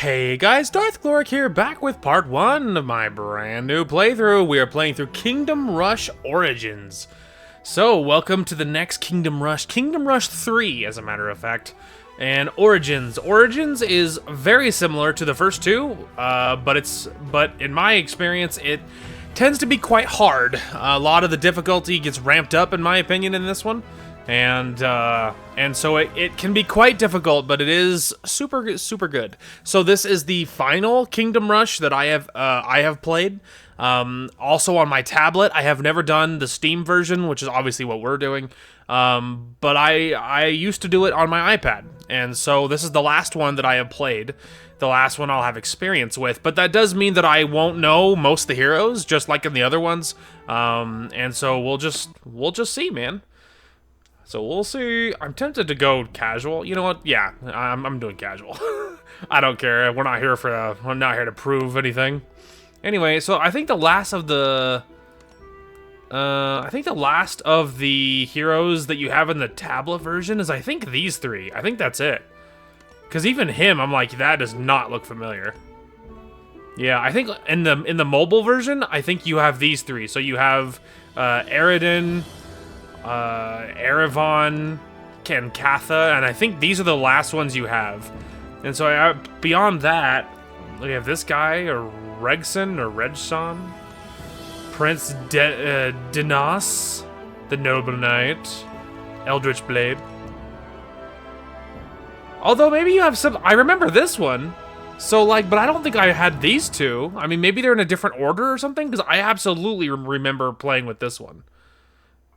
Hey guys, Darth Gloric here, back with part 1 of my brand new playthrough. We are playing through Kingdom Rush Origins. So, welcome to the next Kingdom Rush 3, as a matter of fact. And Origins. Origins is very similar to the first two, but in my experience, it tends to be quite hard. A lot of the difficulty gets ramped up, in my opinion, in this one. And so it can be quite difficult, but it is super good. So this is the final Kingdom Rush that I have played. Also on my tablet. I have never done the Steam version, which is obviously what we're doing. But I used to do it on my iPad, and so this is the last one that I have played. The last one I'll have experience with, but that does mean that I won't know most of the heroes, just like in the other ones. And so we'll just see, man. So we'll see. I'm tempted to go casual. You know what? Yeah, I'm doing casual. I don't care. We're not here to prove anything. Anyway, so I think the last of the heroes that you have in the tablet version is, I think, these three. I think that's it. Because even him, I'm like, that does not look familiar. Yeah, I think in the mobile version, I think you have these three. So you have Eridan, Erevan, Kankatha, and I think these are the last ones you have. And so beyond that, we have this guy, or Regson, Prince Dinas, the Noble Knight, Eldritch Blade. Although maybe you have some, I remember this one. So but I don't think I had these two. I mean, maybe they're in a different order or something, because I absolutely remember playing with this one.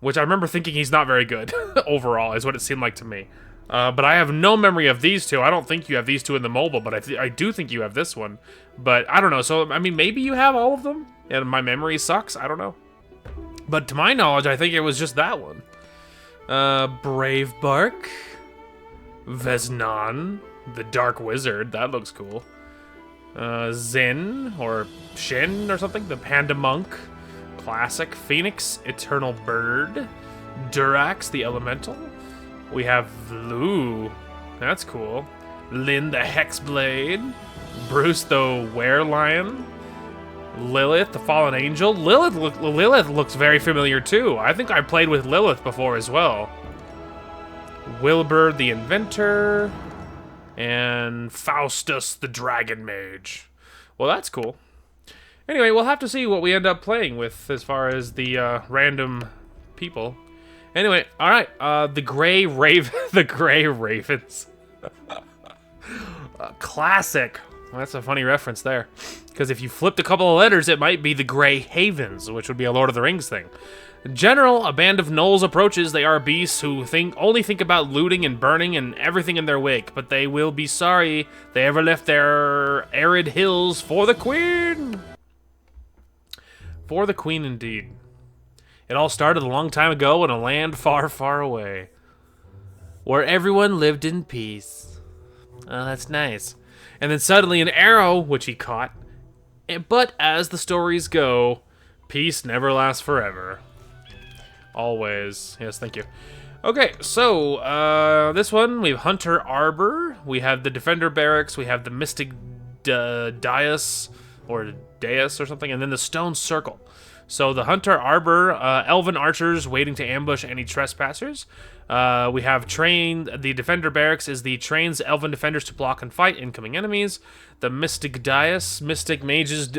Which I remember thinking he's not very good, overall, is what it seemed like to me. But I have no memory of these two. I don't think you have these two in the mobile, but I do think you have this one. But I don't know, so, I mean, maybe you have all of them, and my memory sucks, I don't know. But to my knowledge, I think it was just that one. Brave Bark, Veznan, the Dark Wizard, that looks cool. Zin, or Shin, or something, the Panda Monk. Classic, Phoenix, Eternal Bird, Durax, the Elemental. We have Lu, that's cool. Lyn, the Hexblade. Bruce, the Werelion. Lilith, the Fallen Angel. Lilith looks very familiar too. I think I played with Lilith before as well. Wilbur, the Inventor. And Faustus, the Dragon Mage. Well, that's cool. Anyway, we'll have to see what we end up playing with as far as the random people. Anyway, all right, the Grey Ravens. Classic. Well, that's a funny reference there, because if you flipped a couple of letters, it might be the Grey Havens, which would be a Lord of the Rings thing. General, a band of gnolls approaches. They are beasts who only think about looting and burning and everything in their wake, but they will be sorry they ever left their arid hills for the Queen. For the Queen, indeed. It all started a long time ago in a land far, far away, where everyone lived in peace. Oh, that's nice. And then suddenly an arrow, which he caught. But as the stories go, peace never lasts forever. Always. Yes, thank you. Okay, so this one, we have Hunter Arbor, we have the Defender Barracks, we have the Mystic Dais, or Deus or something, and then the Stone Circle. So the Hunter Arbor, elven archers waiting to ambush any trespassers. We have the Defender Barracks trains elven defenders to block and fight incoming enemies. The Mystic Dais, mystic mages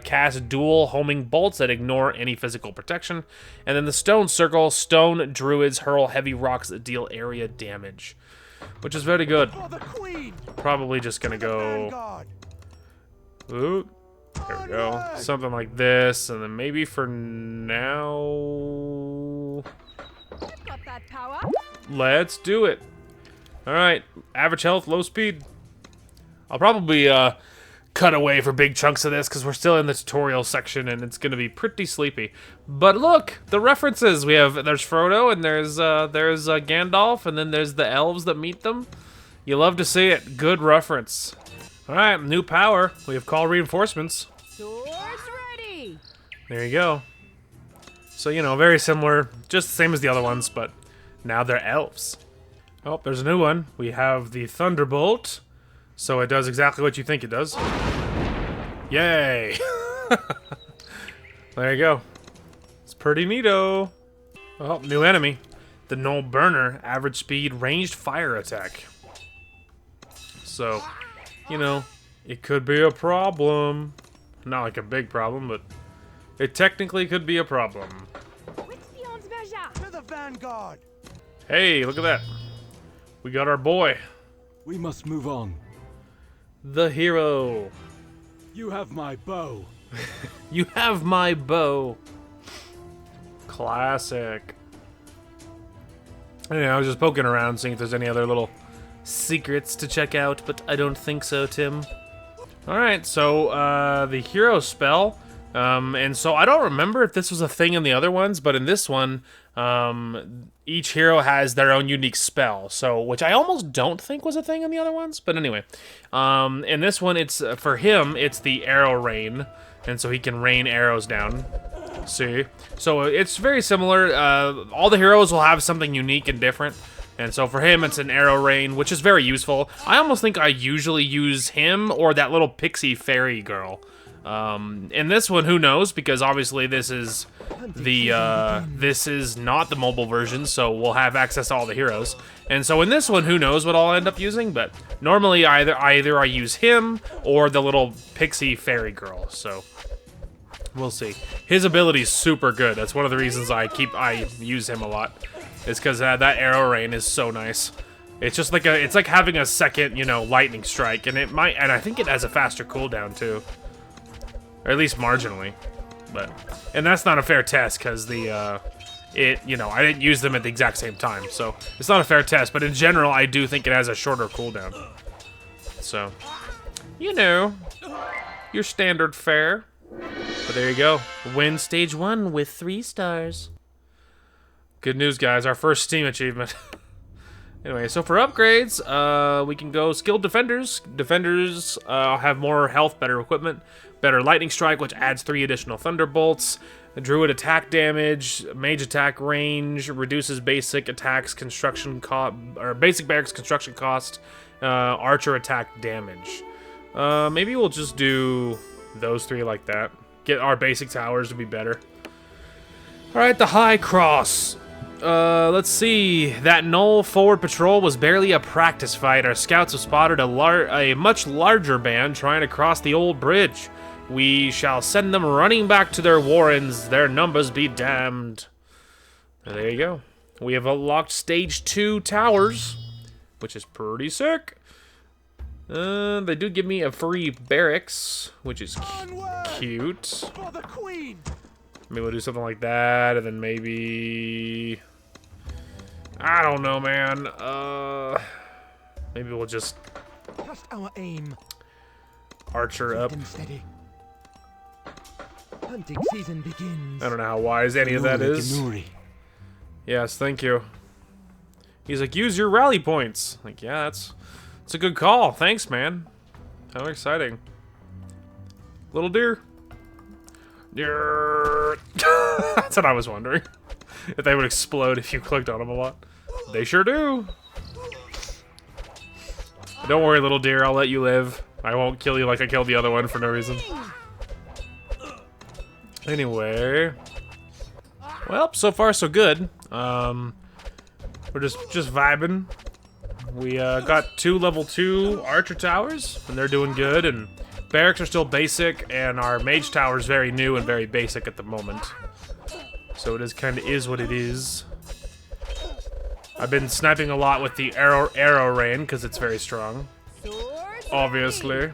cast dual homing bolts that ignore any physical protection. And then the Stone Circle, stone druids hurl heavy rocks that deal area damage, which is very good. Probably just gonna go. Ooh. There we go. Something like this, and then maybe for now, let's do it. All right, average health, low speed. I'll probably cut away for big chunks of this because we're still in the tutorial section and it's gonna be pretty sleepy. But look, the references we have. There's Frodo and there's Gandalf, and then there's the elves that meet them. You love to see it. Good reference. All right, new power. We have call reinforcements. Swords ready. There you go. So, you know, very similar, just the same as the other ones, but now they're elves. Oh, there's a new one. We have the Thunderbolt, So it does exactly what you think it does. Yay! There you go. It's pretty neato. Oh, new enemy. The Null Burner, average speed, ranged fire attack. So, you know, it could be a problem. Not like a big problem, but it technically could be a problem. To the vanguard. Hey, look at that. We got our boy. We must move on. The hero. You have my bow. You have my bow. Classic. Anyway, I was just poking around, seeing if there's any other little secrets to check out, but I don't think so, Tim. Alright, so, the hero spell. And so I don't remember if this was a thing in the other ones, but in this one, each hero has their own unique spell. So, which I almost don't think was a thing in the other ones, but anyway. In this one, it's, for him, it's the arrow rain. And so he can rain arrows down. See? So it's very similar. All the heroes will have something unique and different. And so for him, it's an arrow rain, which is very useful. I almost think I usually use him or that little pixie fairy girl. In this one, who knows? Because obviously this is the this is not the mobile version, so we'll have access to all the heroes. And so in this one, who knows what I'll end up using? But normally either I use him or the little pixie fairy girl. So we'll see. His ability is super good. That's one of the reasons I use him a lot. Is because that arrow rain is so nice. It's just like it's like having a second, you know, lightning strike, and I think it has a faster cooldown too. Or at least marginally, and that's not a fair test because you know, I didn't use them at the exact same time, so it's not a fair test. But in general, I do think it has a shorter cooldown. So, you know, your standard fare. But there you go, win stage 1 with 3 stars. Good news, guys. Our first Steam achievement. Anyway, so for upgrades, we can go skilled defenders. Defenders have more health, better equipment, better lightning strike, which adds 3 additional thunderbolts. Druid attack damage, mage attack range, reduces basic attacks construction cost, or basic barracks construction cost, archer attack damage. Maybe we'll just do those 3 like that. Get our basic towers to be better. All right, the High Cross. Let's see. That Null forward patrol was barely a practice fight. Our scouts have spotted a much larger band trying to cross the old bridge. We shall send them running back to their warrens. Their numbers be damned. There you go. We have unlocked stage 2 towers, which is pretty sick. They do give me a free barracks, which is cute. For the queen. Maybe we'll do something like that, and then maybe... I don't know, man. Maybe we'll just... Just our aim. Archer up. Steady. Hunting season begins. I don't know how wise any of that is. Ganuri. Yes, thank you. He's like, use your rally points. Like, yeah, that's a good call. Thanks, man. How exciting. Little deer. Deer. That's what I was wondering. If they would explode if you clicked on them a lot. They sure do. Don't worry, little deer. I'll let you live. I won't kill you like I killed the other one for no reason. Anyway. Well, so far so good. We're just vibing. We got 2 level 2 archer towers, and they're doing good, and barracks are still basic, and our mage tower is very new and very basic at the moment. So it is what it is. I've been sniping a lot with the arrow rain because it's very strong. Obviously.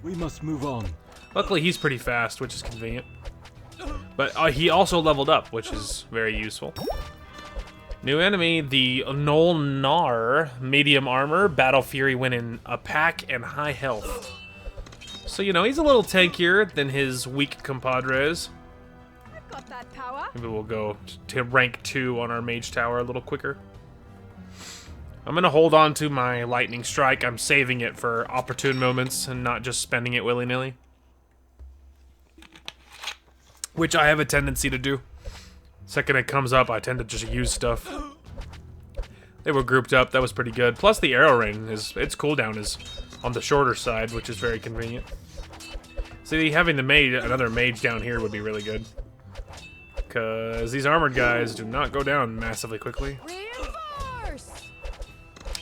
We must move on. Luckily, he's pretty fast, which is convenient. But he also leveled up, which is very useful. New enemy, the Null Nar, medium armor, battle fury when in a pack, and high health. So, you know, he's a little tankier than his weak compadres. I've got that power. Maybe we'll go to rank 2 on our mage tower a little quicker. I'm gonna hold on to my lightning strike. I'm saving it for opportune moments and not just spending it willy-nilly. Which I have a tendency to do. Second it comes up, I tend to just use stuff. They were grouped up. That was pretty good. Plus the arrow rain its cooldown is on the shorter side, which is very convenient. See, having the mage, another mage down here would be really good. Because these armored guys do not go down massively quickly. Reinforce!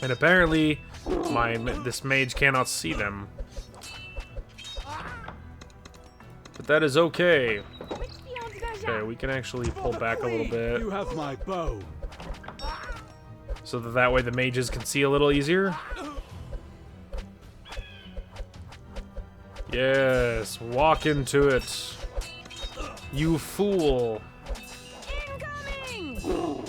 And apparently, this mage cannot see them. But that is okay. Which beyond Okay, Baja? we can actually pull back a little bit. You have my bow. So that way the mages can see a little easier. Yes, walk into it. You fool. Incoming!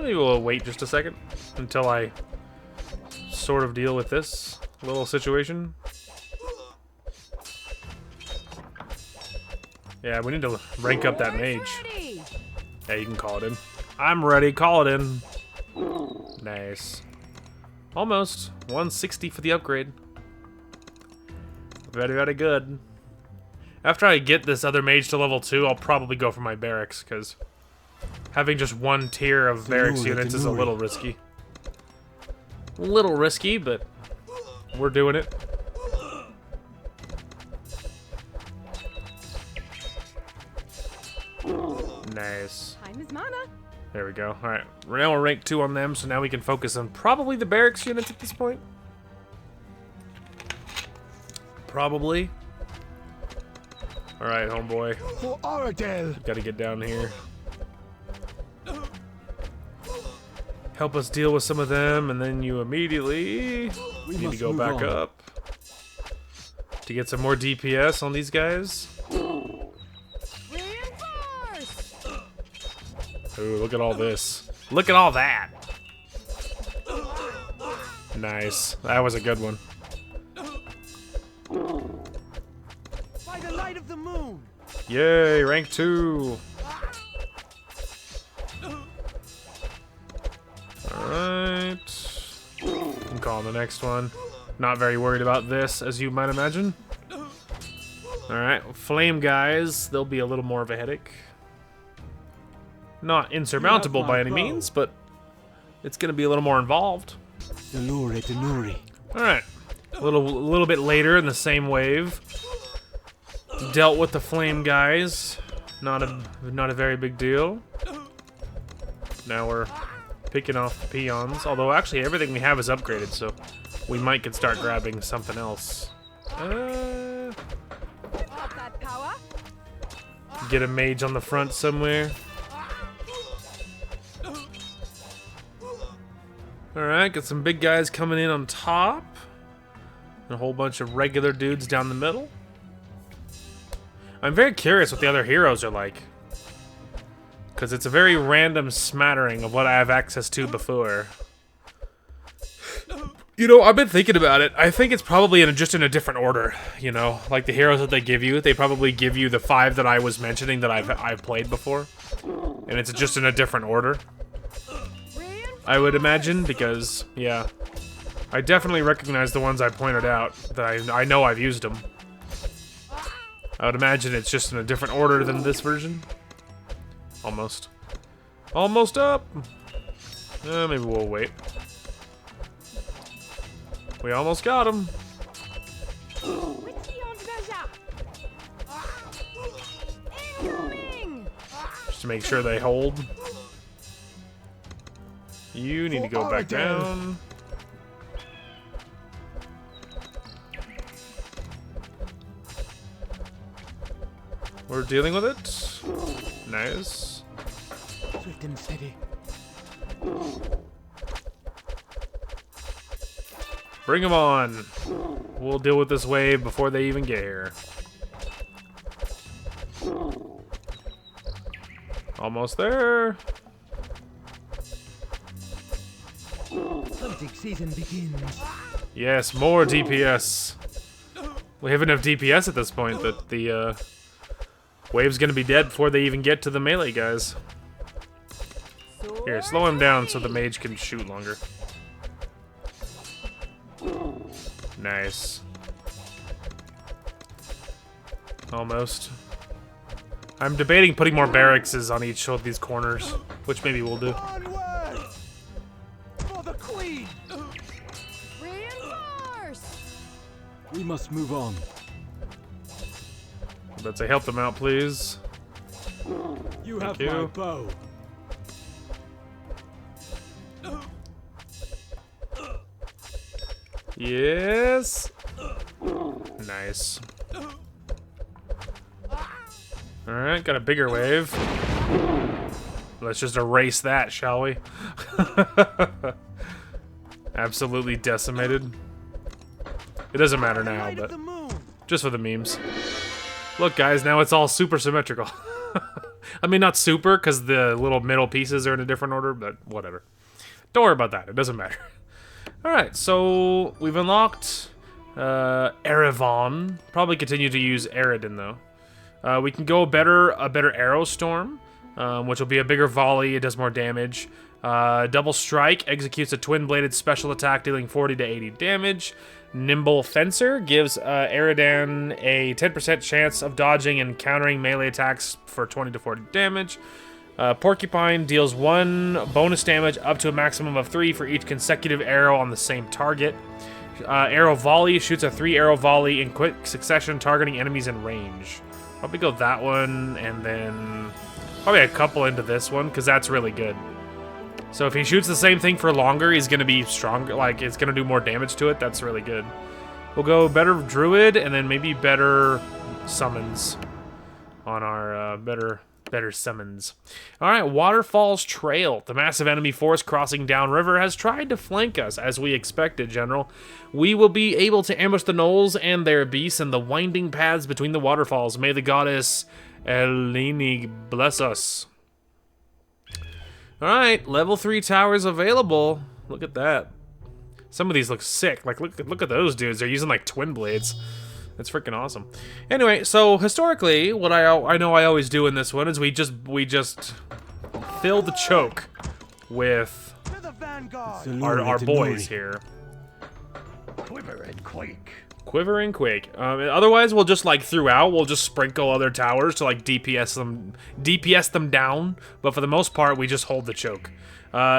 Maybe we'll wait just a second until I sort of deal with this little situation. Yeah, we need to rank up that mage. Ready! Yeah, you can call it in. I'm ready, call it in. Nice. Almost. 160 for the upgrade. Very, very good. After I get this other mage to level 2, I'll probably go for my barracks, because having just one tier of barracks units is a little risky. A little risky, but we're doing it. Nice. Time is mana. There we go. Alright, now we're rank 2 on them, so now we can focus on probably the barracks units at this point. Probably. Alright, homeboy. For Oradel. Gotta get down here. Help us deal with some of them, and then you immediately We need to must go move back on. up to get some more DPS on these guys. Reinforce! Ooh, look at all this. Look at all that. Nice. That was a good one. By the light of the moon. Yay, rank 2. Alright. I'm calling the next one. Not very worried about this, as you might imagine. Alright, flame guys, they'll be a little more of a headache. Not insurmountable my by any bow. means, but it's gonna be a little more involved. Delure Denuri. Alright. A little bit later in the same wave. Dealt with the flame guys. Not a very big deal. Now we're picking off the peons. Although actually everything we have is upgraded, so we might could start grabbing something else. Got that power? Get a mage on the front somewhere. Alright, got some big guys coming in on top. And a whole bunch of regular dudes down the middle. I'm very curious what the other heroes are like. Because it's a very random smattering of what I have access to before. You know, I've been thinking about it. I think it's probably just in a different order, you know? Like the heroes that they give you, they probably give you the 5 that I was mentioning that I've played before. And it's just in a different order, I would imagine, because, yeah. I definitely recognize the ones I pointed out, that I know I've used them. I would imagine it's just in a different order than this version. Almost. Almost up! Maybe we'll wait. We almost got him. Which beyond Baja? Incoming! Just to make sure they hold. You need to go back down. We're dealing with it. Nice. Swift and steady. Bring them on. We'll deal with this wave before they even get here. Almost there. Hunting season begins. Yes, more DPS. We have enough DPS at this point that the wave's gonna be dead before they even get to the melee guys. Here, slow him down so the mage can shoot longer. Nice. Almost. I'm debating putting more barracks on each of these corners, which maybe we'll do. Onward! For the queen! Reinforce! We must move on. Let's say help them out, please. You have you. my bow. Yes. Nice. Alright, got a bigger wave. Let's just erase that, shall we? Absolutely decimated. It doesn't matter now, Light of but the moon! just for the memes. Look, guys, now it's all super symmetrical. I mean, not super, because the little middle pieces are in a different order, but whatever. Don't worry about that. It doesn't matter. Alright, so we've unlocked Erevan. Probably continue to use Eredin, though. We can go a better Arrow Storm, which will be a bigger volley. It does more damage. Double Strike executes a twin-bladed special attack, dealing 40 to 80 damage. Nimble Fencer gives Eridan a 10% chance of dodging and countering melee attacks for 20 to 40 damage. Porcupine deals 1 bonus damage up to a maximum of 3 for each consecutive arrow on the same target. Arrow Volley shoots a 3-arrow volley in quick succession, targeting enemies in range. Probably go that one, and then probably a couple into this one, because that's really good. So if he shoots the same thing for longer, he's going to be stronger. Like, it's going to do more damage to it. That's really good. We'll go better Druid, and then maybe better summons on our better summons. All right, Waterfalls Trail. The massive enemy force crossing downriver has tried to flank us, as we expected, General. We will be able to ambush the gnolls and their beasts and the winding paths between the waterfalls. May the goddess Eleni bless us. All right, level 3 towers available. Look at that. Some of these look sick. Like, look at those dudes. They're using like twin blades. That's freaking awesome. Anyway, so historically, what I know I always do in this one is we just fill the choke with To the vanguard! our boys here. Quiver and quake! Quiver and Quake. Otherwise, we'll just, like, throughout, we'll just sprinkle other towers to, like, DPS them down. But for the most part, we just hold the choke.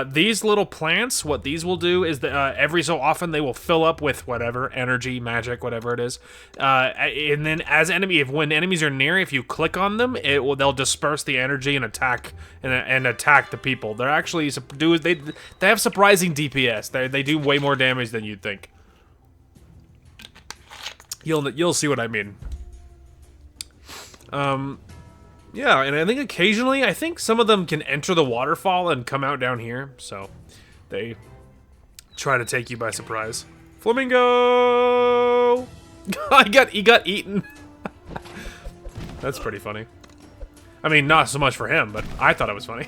These little plants, what these will do is that every so often they will fill up with whatever, energy, magic, whatever it is. And then when enemies are near, if you click on them, they'll disperse the energy and attack the people. They're actually they have surprising DPS. They do way more damage than you'd think. You'll see what I mean. Yeah, and I think occasionally, some of them can enter the waterfall and come out down here, so they try to take you by surprise. Flamingo! He got eaten. That's pretty funny. I mean, not so much for him, but I thought it was funny.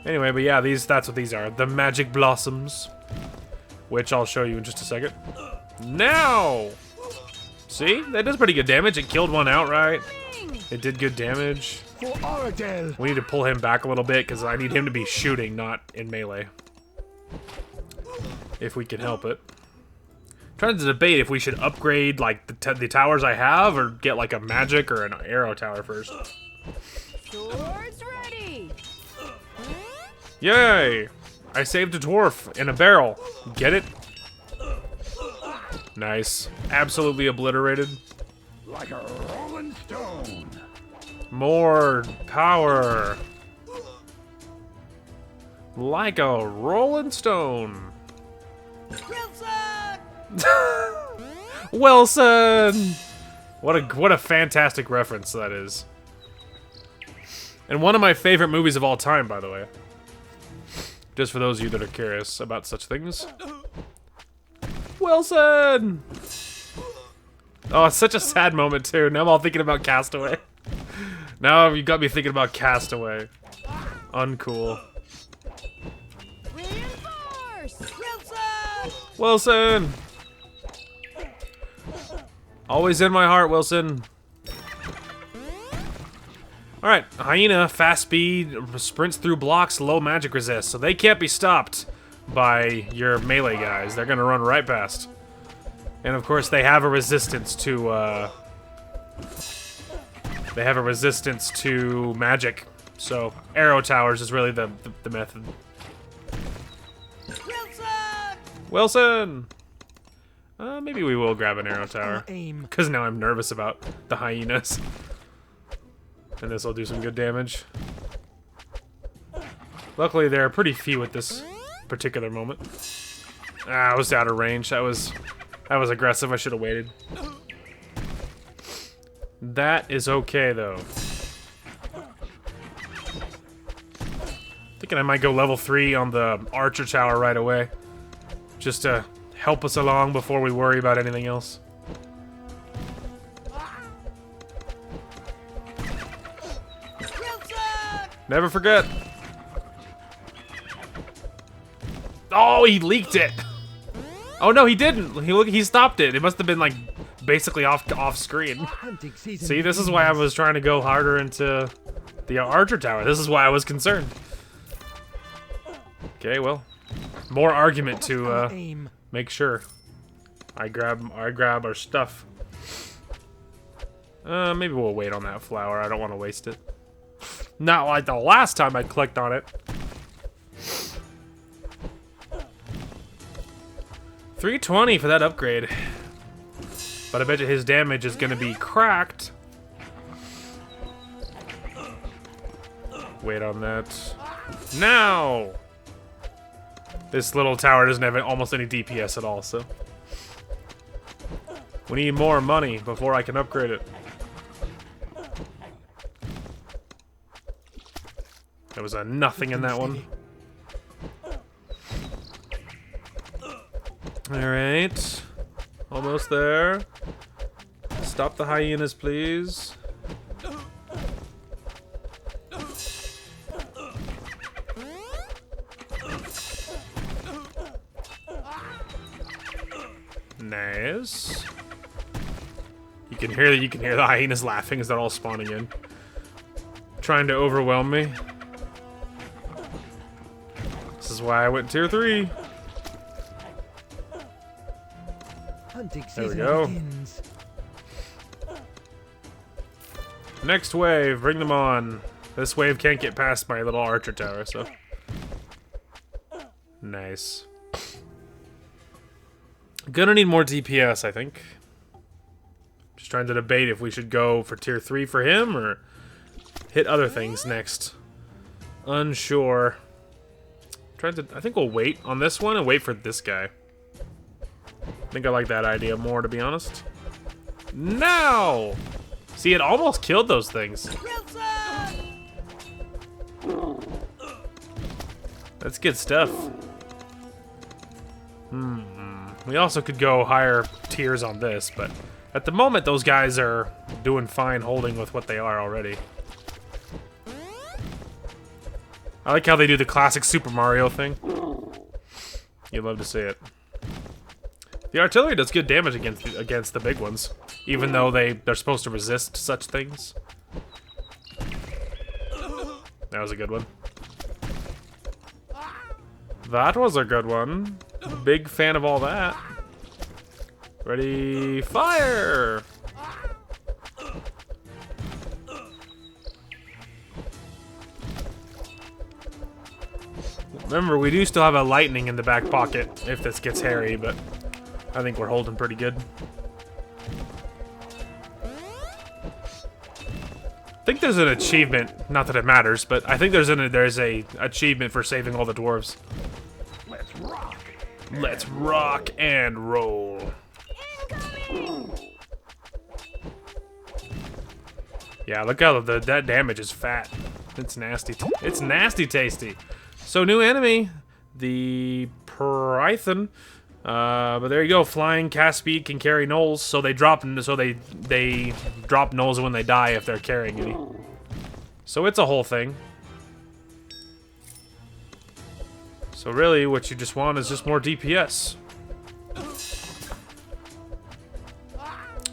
Anyway, but yeah, that's what these are. The Magic Blossoms, which I'll show you in just a second. Now! See? That does pretty good damage. It killed one outright. It did good damage. For Oradel! We need to pull him back a little bit, because I need him to be shooting, not in melee. If we can help it. I'm trying to debate if we should upgrade, like, the towers I have, or get, like, a magic or an arrow tower first. Swords ready! Yay! I saved a dwarf in a barrel. Get it? Nice. Absolutely obliterated. Like a rolling stone! More power. Like a rolling stone. Wilson! What a fantastic reference that is. And one of my favorite movies of all time, by the way. Just for those of you that are curious about such things. Wilson! Oh, it's such a sad moment, too. Now I'm all thinking about Castaway. Now you got me thinking about Castaway. Uncool. Reinforce! Wilson! Wilson! Always in my heart, Wilson. Alright, Hyena, fast speed, sprints through blocks, low magic resist, so they can't be stopped by your melee guys. They're gonna run right past. And of course, they have a resistance to they have a resistance to magic. So arrow towers is really the method. Wilson! Wilson! Maybe we will grab an arrow tower. Aim. Because now I'm nervous about the hyenas. And this will do some good damage. Luckily, there are pretty few at this particular moment. I was out of range. That was aggressive. I should have waited. That is okay, though. Thinking I might go level 3 on the archer tower right away. Just to help us along before we worry about anything else. Wilson! Never forget. Oh, he leaked it. Oh no, he didn't. He stopped it. It must have been like basically off screen. Hunting season. See, this is why I was trying to go harder into the archer tower. This is why I was concerned. Okay, well, more argument to Aim. make sure I grab our stuff. Maybe we'll wait on that flower. I don't want to waste it. Not like the last time I clicked on it. 320 for that upgrade. But I bet you his damage is gonna be cracked. Wait on that. Now! This little tower doesn't have almost any DPS at all, so. We need more money before I can upgrade it. There was a nothing in that one. Alright. Almost there. Stop the hyenas, please. Nice. You can hear the hyenas laughing as they're all spawning in. Trying to overwhelm me. This is why I went tier 3. Hunting There we season go. begins. Next wave, bring them on. This wave can't get past my little archer tower, so. Nice. Gonna need more DPS, I think. Just trying to debate if we should go for tier 3 for him or hit other things next. Unsure. I think we'll wait on this one and wait for this guy. I think I like that idea more, to be honest. Now! See, it almost killed those things. That's good stuff. We also could go higher tiers on this, but at the moment, those guys are doing fine holding with what they are already. I like how they do the classic Super Mario thing. You love to see it. The artillery does good damage against the big ones, even though they're supposed to resist such things. That was a good one. That was a good one. Big fan of all that. Ready, fire! Remember, we do still have a lightning in the back pocket if this gets hairy, but I think we're holding pretty good. I think there's an achievement, not that it matters, but I think there's a achievement for saving all the dwarves. Let's rock. Let's rock and roll. Yeah, look how that damage is fat. It's nasty. It's nasty tasty. So new enemy, the Python. But there you go. Flying cast speed can carry gnolls, so they drop gnolls when they die if they're carrying any. So it's a whole thing. So really, what you just want is just more DPS,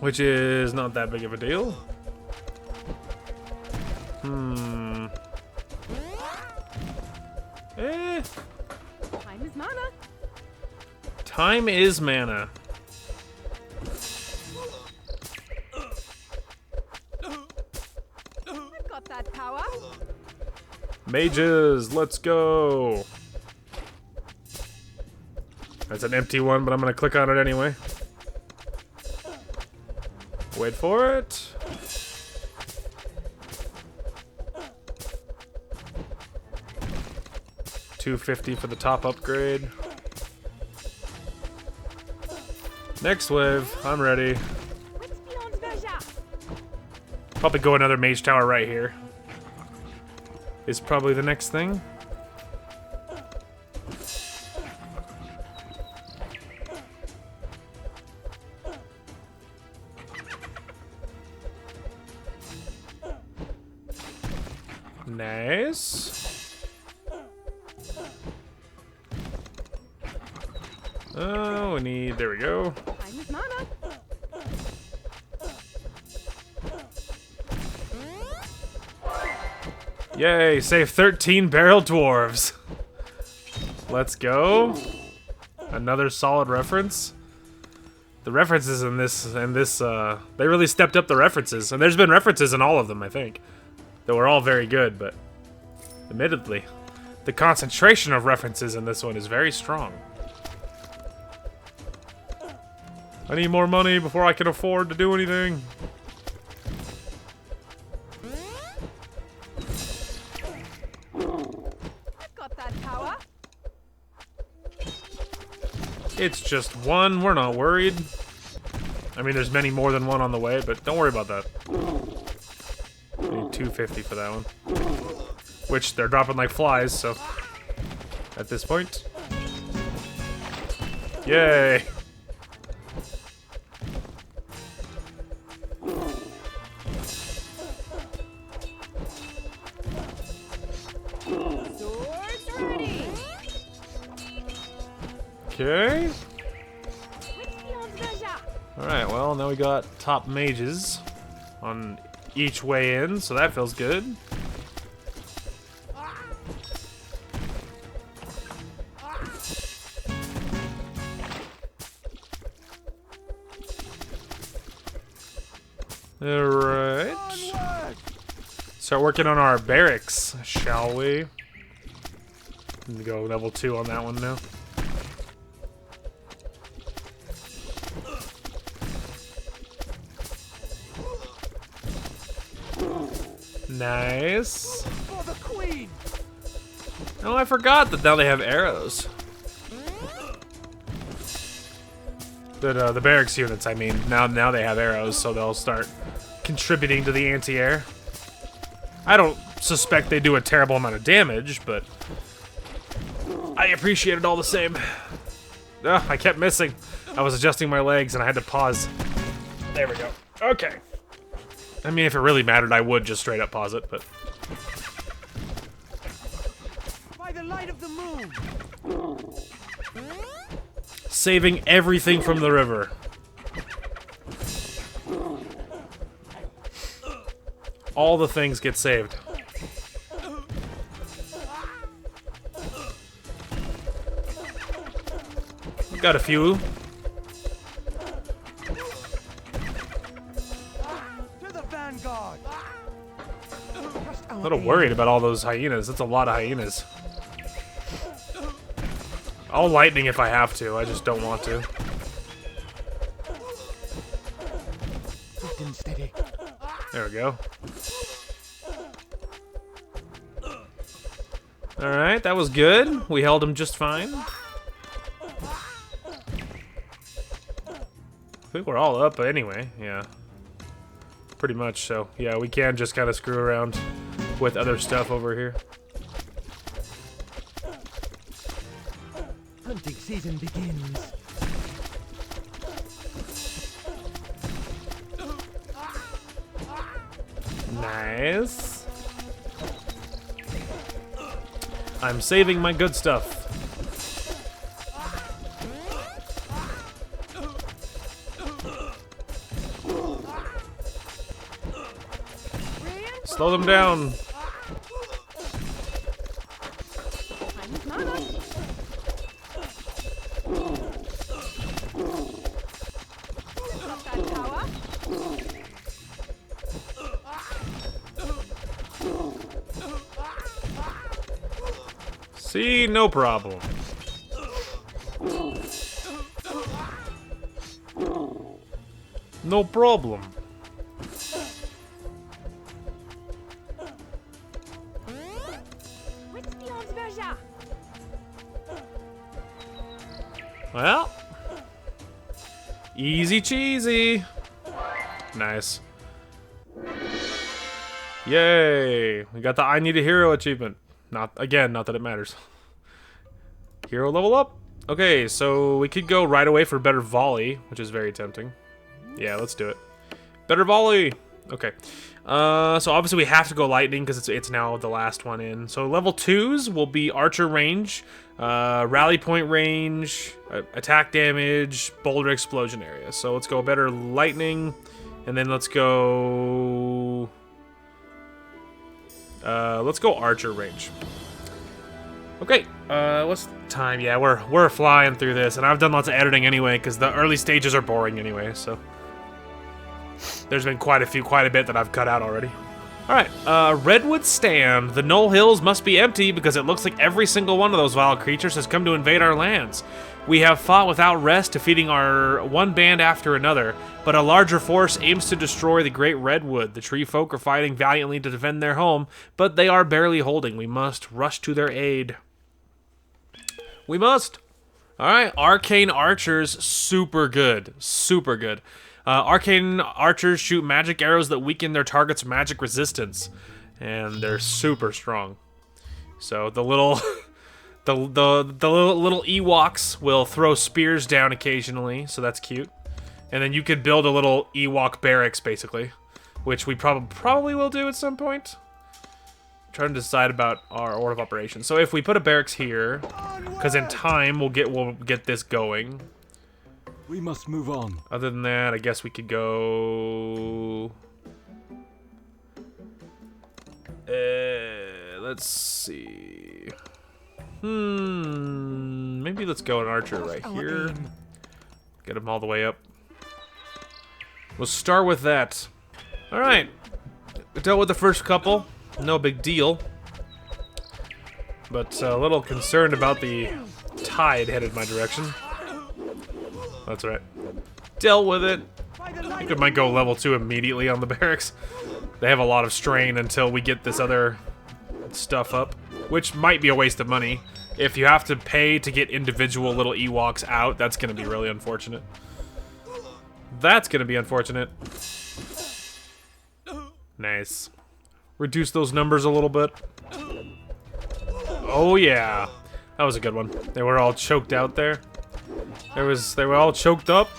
which is not that big of a deal. Time is mana. Time is mana. Mages, let's go. That's an empty one, but I'm gonna click on it anyway. Wait for it. $250 for the top upgrade. Next wave, I'm ready. Probably go another mage tower right here. Is probably the next thing. Nice. Oh, we need, there we go. Time is mana. Yay, save 13 barrel dwarves. Let's go. Another solid reference. The references in this, they really stepped up the references. And there's been references in all of them, I think. That were all very good, but admittedly, the concentration of references in this one is very strong. I need more money before I can afford to do anything. I've got that power. It's just one, we're not worried. I mean, there's many more than one on the way, but don't worry about that. I need $250 for that one. Which, they're dropping like flies, so... At this point... Yay! Swords ready. Okay. Which beyond Raja? Alright, well, now we got top mages on each way in, so that feels good. Alright. Start working on our barracks, shall we? Go level 2 on that one now. Nice. For the queen. Oh, I forgot that now they have arrows. The barracks units, I mean, now they have arrows, so they'll start contributing to the anti-air. I don't suspect they do a terrible amount of damage, but I appreciate it all the same. Ugh, I kept missing. I was adjusting my legs and I had to pause. There we go. Okay. I mean, if it really mattered, I would just straight up pause it, but... By the light of the moon. Saving everything from the river. All the things get saved. Got a few. To the vanguard. A little worried about all those hyenas. That's a lot of hyenas. I'll lightning if I have to. I just don't want to. Swift and steady. There we go. Alright, that was good. We held him just fine. I think we're all up anyway, yeah. Pretty much, so yeah, we can just kind of screw around with other stuff over here. Hunting season begins. Nice. I'm saving my good stuff. Slow them down. Time is mana. Got that power. See, no problem. No problem. Whitfield-Verja. Well, easy cheesy. Nice. Yay! We got the I Need a Hero achievement. Not that it matters. Hero level up. Okay, so we could go right away for better volley, which is very tempting. Yeah, let's do it. Better volley. Okay. So obviously we have to go lightning because it's now the last one in. So level 2s will be archer range, rally point range, attack damage, boulder explosion area. So let's go better lightning, and then let's go archer range. Okay, what's the time? Yeah, we're flying through this, and I've done lots of editing anyway because the early stages are boring anyway. So there's been quite a bit that I've cut out already. All right, Redwood Stand. The Knoll Hills must be empty because it looks like every single one of those wild creatures has come to invade our lands. We have fought without rest, defeating our one band after another, but a larger force aims to destroy the Great Redwood. The tree folk are fighting valiantly to defend their home, but they are barely holding. We must rush to their aid. We must. All right, Arcane Archers, super good. Super good. Arcane Archers shoot magic arrows that weaken their target's magic resistance, and they're super strong. So the little... The little Ewoks will throw spears down occasionally, so that's cute. And then you could build a little Ewok barracks, basically, which we probably will do at some point. I'm trying to decide about our order of operations. So if we put a barracks here, because in time we'll get this going. We must move on. Other than that, I guess we could go. Let's see. Maybe let's go an archer right here. Get him all the way up. We'll start with that. Alright. We dealt with the first couple. No big deal. But a little concerned about the tide headed my direction. That's right. Dealt with it. I think I might go level 2 immediately on the barracks. They have a lot of strain until we get this other stuff up, which might be a waste of money. If you have to pay to get individual little Ewoks out, that's going to be really unfortunate. That's going to be unfortunate. Nice. Reduce those numbers a little bit. Oh yeah. That was a good one. They were all choked out there. They were all choked up.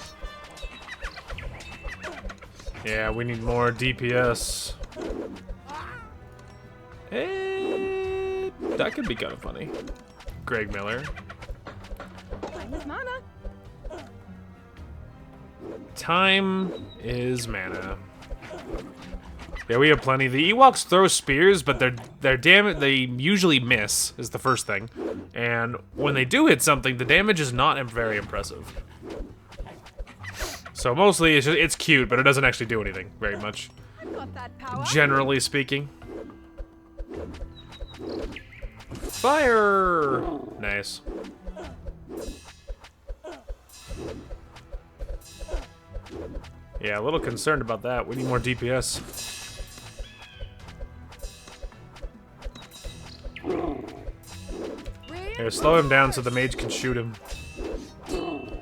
Yeah, we need more DPS. That could be kind of funny. Greg Miller. Mana. Time is mana. Yeah, we have plenty. The Ewoks throw spears, but they usually miss, is the first thing. And when they do hit something, the damage is not very impressive. So mostly it's cute, but it doesn't actually do anything very much. I've got that power. Generally speaking. Fire! Nice. Yeah, a little concerned about that. We need more DPS. Here, slow him down so the mage can shoot him.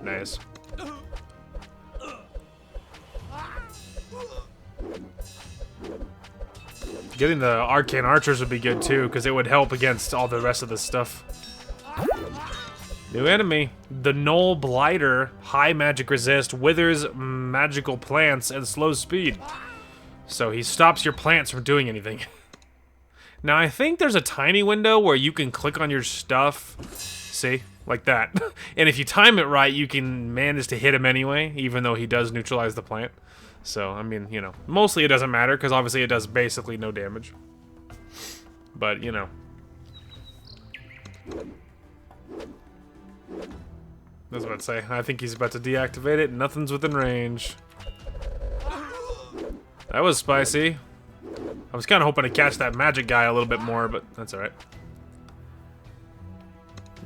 Nice. Getting the Arcane Archers would be good too, because it would help against all the rest of this stuff. New enemy. The Knoll Blighter. High magic resist, withers magical plants, and slows speed. So he stops your plants from doing anything. Now I think there's a tiny window where you can click on your stuff. See? Like that. And if you time it right, you can manage to hit him anyway, even though he does neutralize the plant. So, I mean, you know, mostly it doesn't matter, because obviously it does basically no damage. But, you know. I was about to say, I think he's about to deactivate it, and nothing's within range. That was spicy. I was kind of hoping to catch that magic guy a little bit more, but that's alright.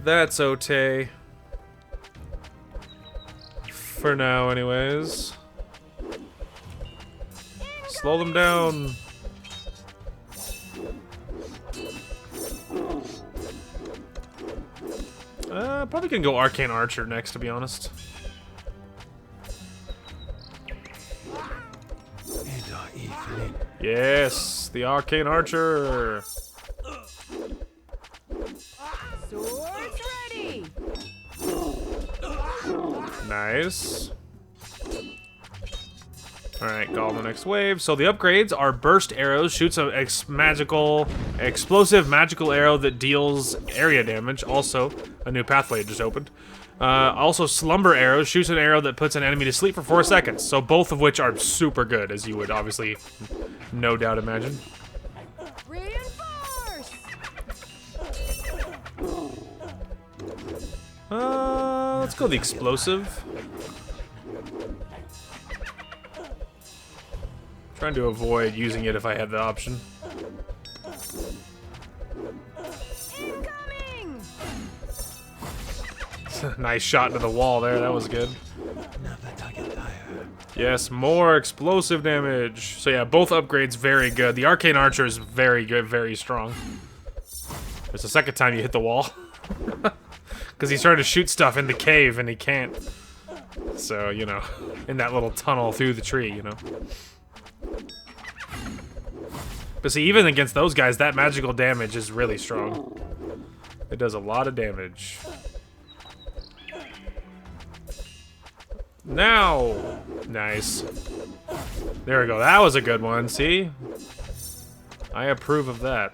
That's okay. For now, anyways. Slow them down. Probably gonna go Arcane Archer next, to be honest. Yes, the Arcane Archer. Swords ready. Nice. Alright, go on the next wave. So the upgrades are burst arrows, shoots an explosive magical arrow that deals area damage. Also, a new pathway just opened. Also, slumber arrows, shoots an arrow that puts an enemy to sleep for 4 seconds. So both of which are super good, as you would obviously no doubt imagine. Reinforce. Let's go the explosive. Trying to avoid using it if I had the option. Incoming. Nice shot into the wall there, that was good. Another target fire. Yes, more explosive damage. So yeah, both upgrades very good. The Arcane Archer is very good, very strong. It's the second time you hit the wall. Because he's trying to shoot stuff in the cave and he can't. So, you know, in that little tunnel through the tree, you know. But see, even against those guys, that magical damage is really strong. It does a lot of damage. Now! Nice. There we go. That was a good one, see? I approve of that.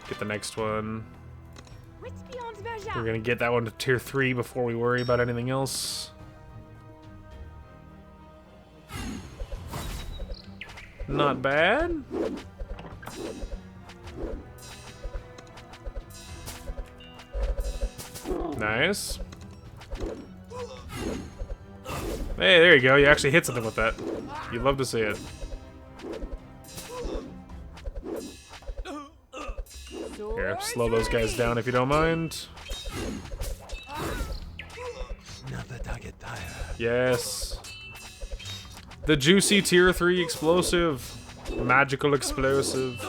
Get the next one. We're gonna get that one to tier 3 before we worry about anything else. Not bad. Nice. Hey, there you go. You actually hit something with that. You'd love to see it. Here, slow those guys down if you don't mind. Another target fire. Yes. The juicy tier 3 explosive. Magical explosive.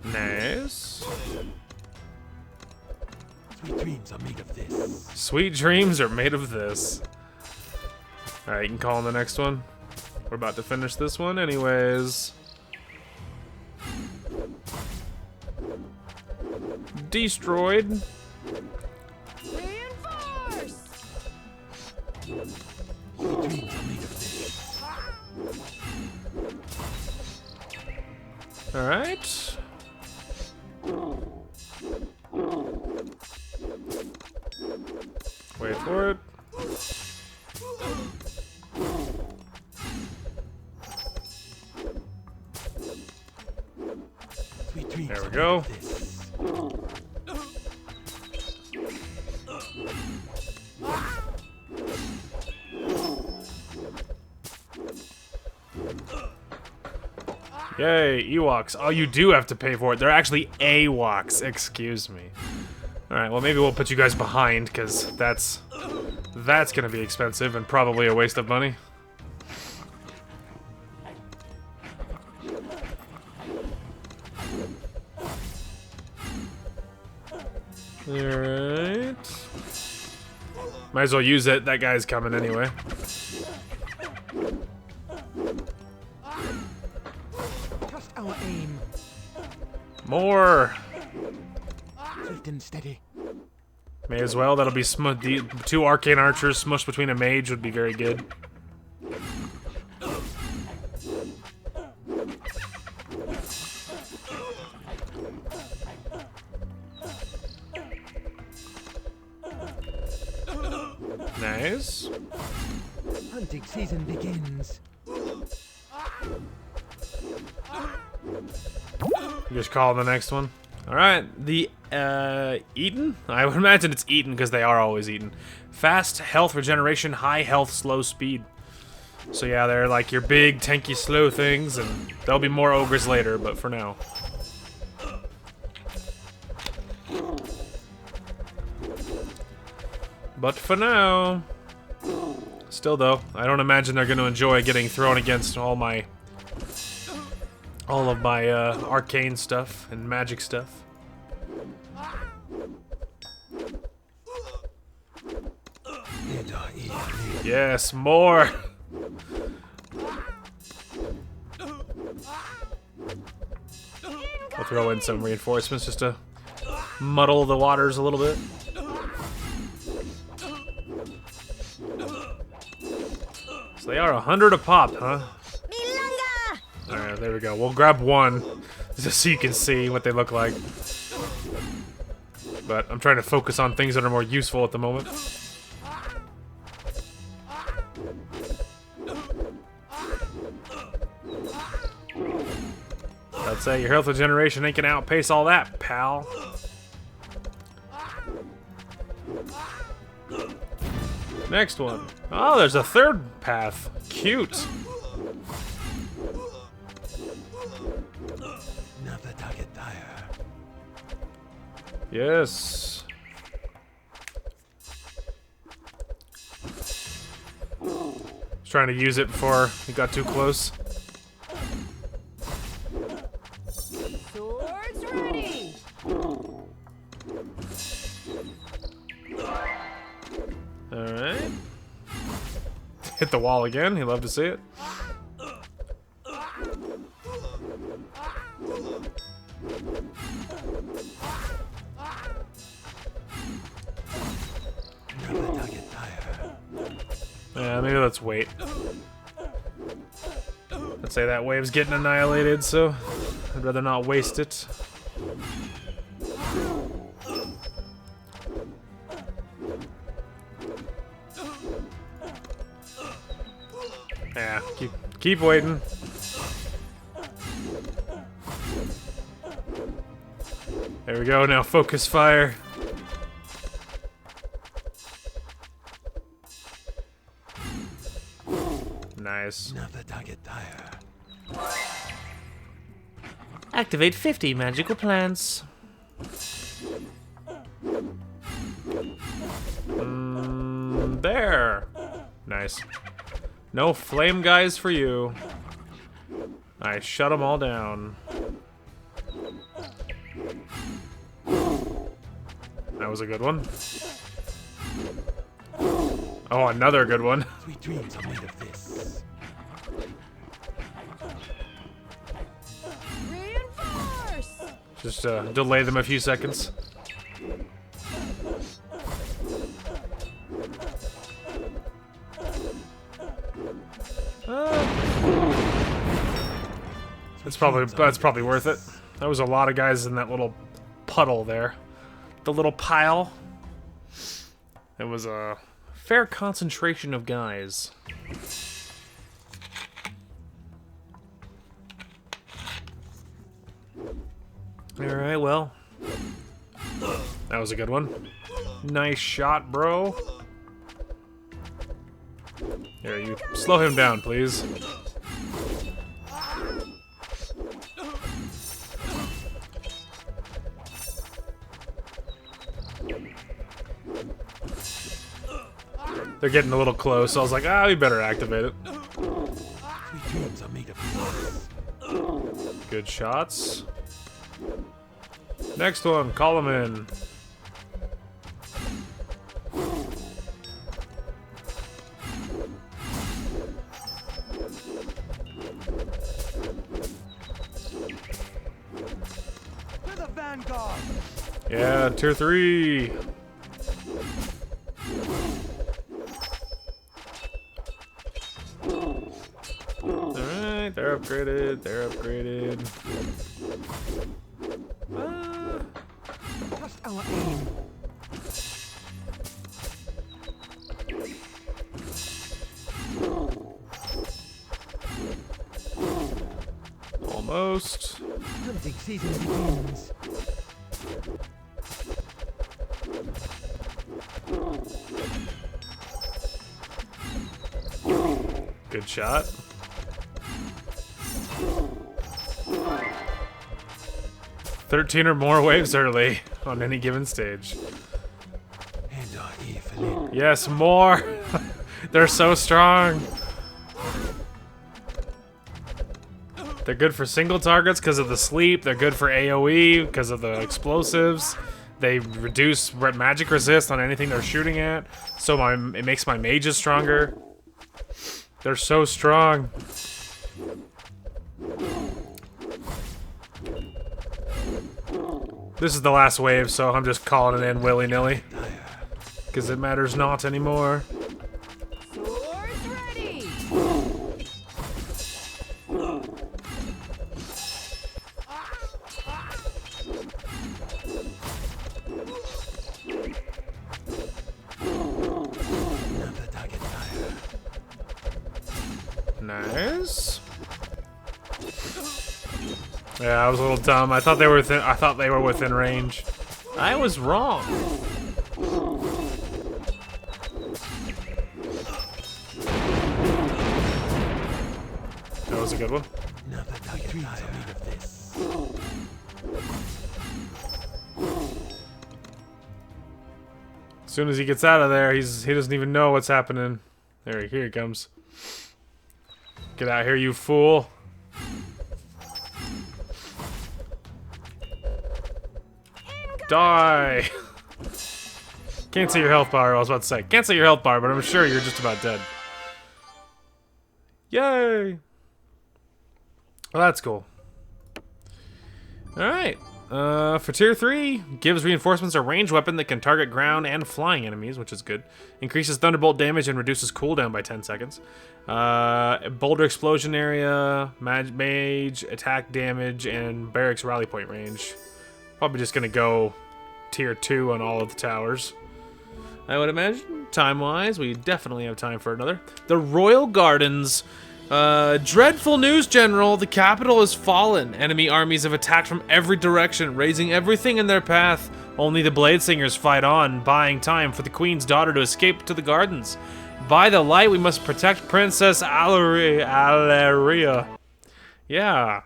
Nice. Sweet dreams are made of this. Sweet dreams are made of this. Alright, you can call on the next one. We're about to finish this one anyways. Destroyed. Reinforce. Sweet dreams are made of this. Alright. Wait for it. Sweet dreams There we are go. made of this. Yay, Ewoks. Oh, you do have to pay for it. They're actually AWOKs. Excuse me. Alright, well maybe we'll put you guys behind, because that's gonna be expensive and probably a waste of money. Alright. Might as well use it. That guy's coming anyway. Trust our aim. More! Swift and steady. May as well. That'll be the 2 Arcane Archers smushed between a mage would be very good. Nice. Hunting season begins. You just call the next one. Alright, the Eaten? I would imagine it's Eaten because they are always eaten. Fast health regeneration, high health, slow speed. So yeah, they're like your big, tanky, slow things, and there'll be more ogres later, but for now. But for now... Still though, I don't imagine they're going to enjoy getting thrown against all of my arcane stuff and magic stuff. Yes, more! I'll throw in some reinforcements just to muddle the waters a little bit. So they are 100 a pop, huh? Alright, there we go. We'll grab one just so you can see what they look like. But I'm trying to focus on things that are more useful at the moment. I'd say your health regeneration ain't gonna outpace all that, pal. Next one. Oh, there's a third path. Cute. Yes. Was trying to use it before he got too close. Swords ready. Alright. Hit the wall again. He'd love to see it. Yeah, maybe let's wait. Let's say that wave's getting annihilated, so I'd rather not waste it. Yeah, keep waiting. There we go, now focus fire. Nice. Activate 50 magical plants. There. Nice. No flame guys for you. I shut them all down. That was a good one. Oh, another good one. Sweet dreams are made of this. Reinforce. Just delay them a few seconds. That's probably worth it. There was a lot of guys in that little puddle there. The little pile. It was a fair concentration of guys. Alright, well. That was a good one. Nice shot, bro. Here, you slow him down, please. They're getting a little close, so I was like, ah, we better activate it. Sweet dreams are made of this. Good shots. Next one, call him in. To the vanguard. Yeah, tier 3. Alright, they're upgraded, they're upgraded. Trust our aim. Almost. Hunting season begins. Good shot. "13 or more waves early on any given stage." Yes, more. They're so strong. They're good for single targets because of the sleep. They're good for AoE because of the explosives. They reduce magic resist on anything they're shooting at. So it makes my mages stronger. They're so strong. This is the last wave, so I'm just calling it in willy-nilly. Because it matters not anymore. Swords ready. Nice. Yeah, I was a little dumb. I thought they were within range. I was wrong. That was a good one. As soon as he gets out of there, he doesn't even know what's happening. Here he comes. Get out here, you fool. Die. Can't see your health bar, I was about to say. Can't see your health bar, but I'm sure you're just about dead. Yay! Well, that's cool. Alright. For tier 3, gives reinforcements a ranged weapon that can target ground and flying enemies, which is good. Increases thunderbolt damage and reduces cooldown by 10 seconds. Boulder explosion area, mage, attack damage, and barracks rally point range. Probably just gonna go tier 2 on all of the towers, I would imagine. Time-wise, we definitely have time for another. The Royal Gardens. Dreadful news, General. The capital has fallen. Enemy armies have attacked from every direction, razing everything in their path. Only the Bladesingers fight on, buying time for the Queen's daughter to escape to the gardens. By the light, we must protect Princess Alleria. Yeah.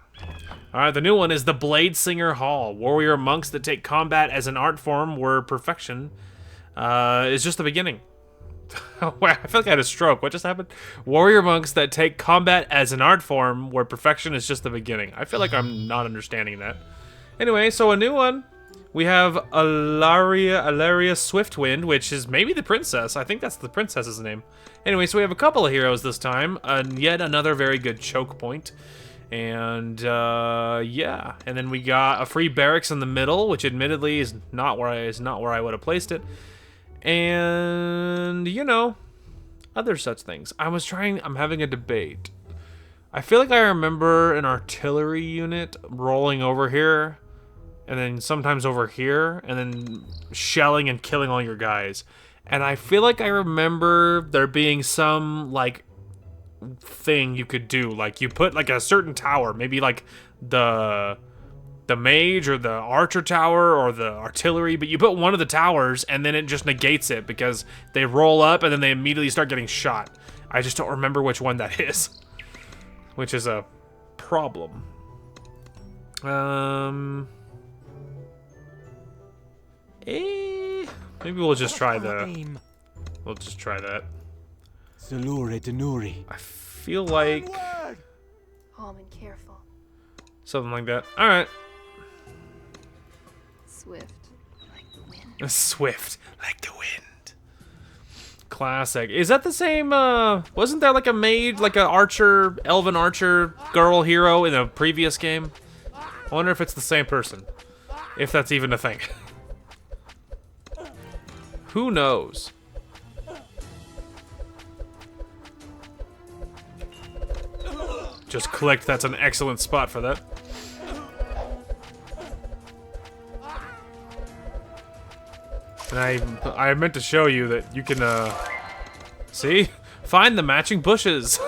Alright, the new one is the Bladesinger Hall. Warrior monks that take combat as an art form where perfection is just the beginning. I feel like I had a stroke. What just happened? Warrior monks that take combat as an art form where perfection is just the beginning. I feel like I'm not understanding that. Anyway, so a new one. We have Alleria Swiftwind, which is maybe the princess. I think that's the princess's name. Anyway, so we have a couple of heroes this time. Yet another very good choke point. And yeah, and then we got a free barracks in the middle, which admittedly is not where I would have placed it. And you know, other such things. I'm having a debate. I feel like I remember an artillery unit rolling over here, and then sometimes over here, and then shelling and killing all your guys. And I feel like I remember there being some like thing you could do, like you put like a certain tower, maybe like the mage or the archer tower or the artillery, but you put one of the towers and then it just negates it because they roll up and then they immediately start getting shot. I just don't remember which one that is, which is a problem. Maybe we'll just try that. Zalure Denuri. I feel like Calm and careful. something like that. All right. Swift, like the wind. Swift like the wind. Classic. Is that the same? Wasn't there like a mage, like an archer, elven archer girl hero in a previous game? I wonder if it's the same person. If that's even a thing. Who knows? Just clicked. That's an excellent spot for that. And I meant to show you that you can, see? Find the matching bushes!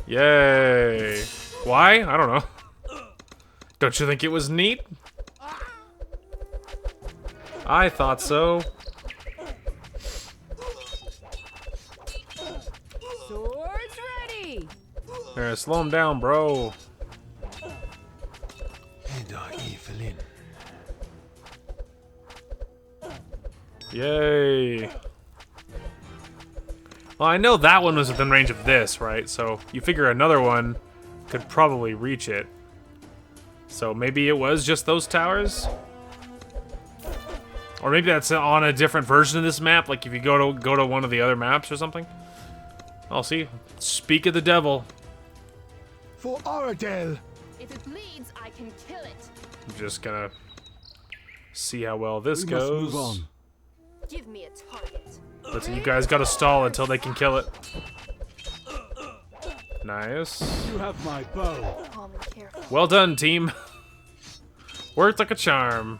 Yay! Why? I don't know. Don't you think it was neat? I thought so. Swords ready. There, slow him down, bro. Eda Evelyn. Yay. Well, I know that one was within range of this, right? So you figure another one could probably reach it. So maybe it was just those towers? Or maybe that's on a different version of this map, like if you go to one of the other maps or something. I'll see. Speak of the devil. For Aradel. If it bleeds, I can kill it. I'm just gonna see how well this We goes. must move on. Give me a target. But you guys gotta stall until they can kill it. Nice. You have my bow. Calm and careful. Well done, team. Worked like a charm.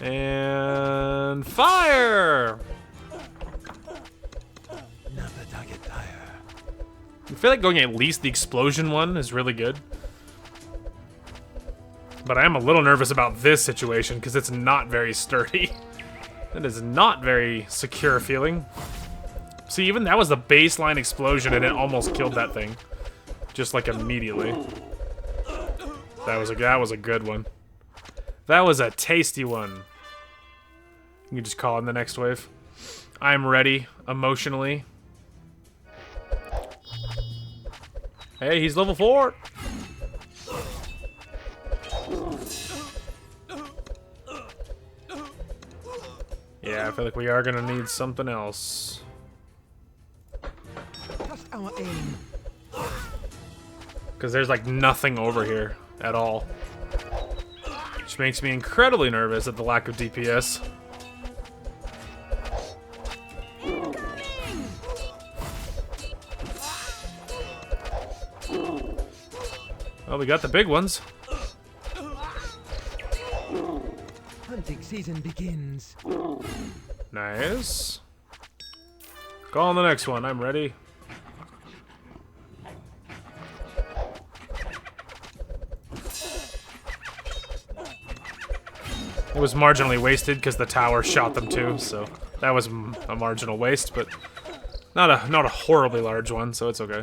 And fire! I feel like going at least the explosion one is really good. But I am a little nervous about this situation because it's not very sturdy. It is not very secure feeling. See, even that was the baseline explosion and it almost killed that thing. Just like immediately. That was a good one. That was a tasty one. You can just call in the next wave. I'm ready, emotionally. Hey, he's level 4! Yeah, I feel like we are gonna need something else. Just our aim. Because there's like nothing over here at all. Which makes me incredibly nervous at the lack of DPS. Well, we got the big ones. Hunting season begins. Nice. Call on the next one. I'm ready. It was marginally wasted because the tower shot them too, so that was a marginal waste, but not a horribly large one, so it's okay.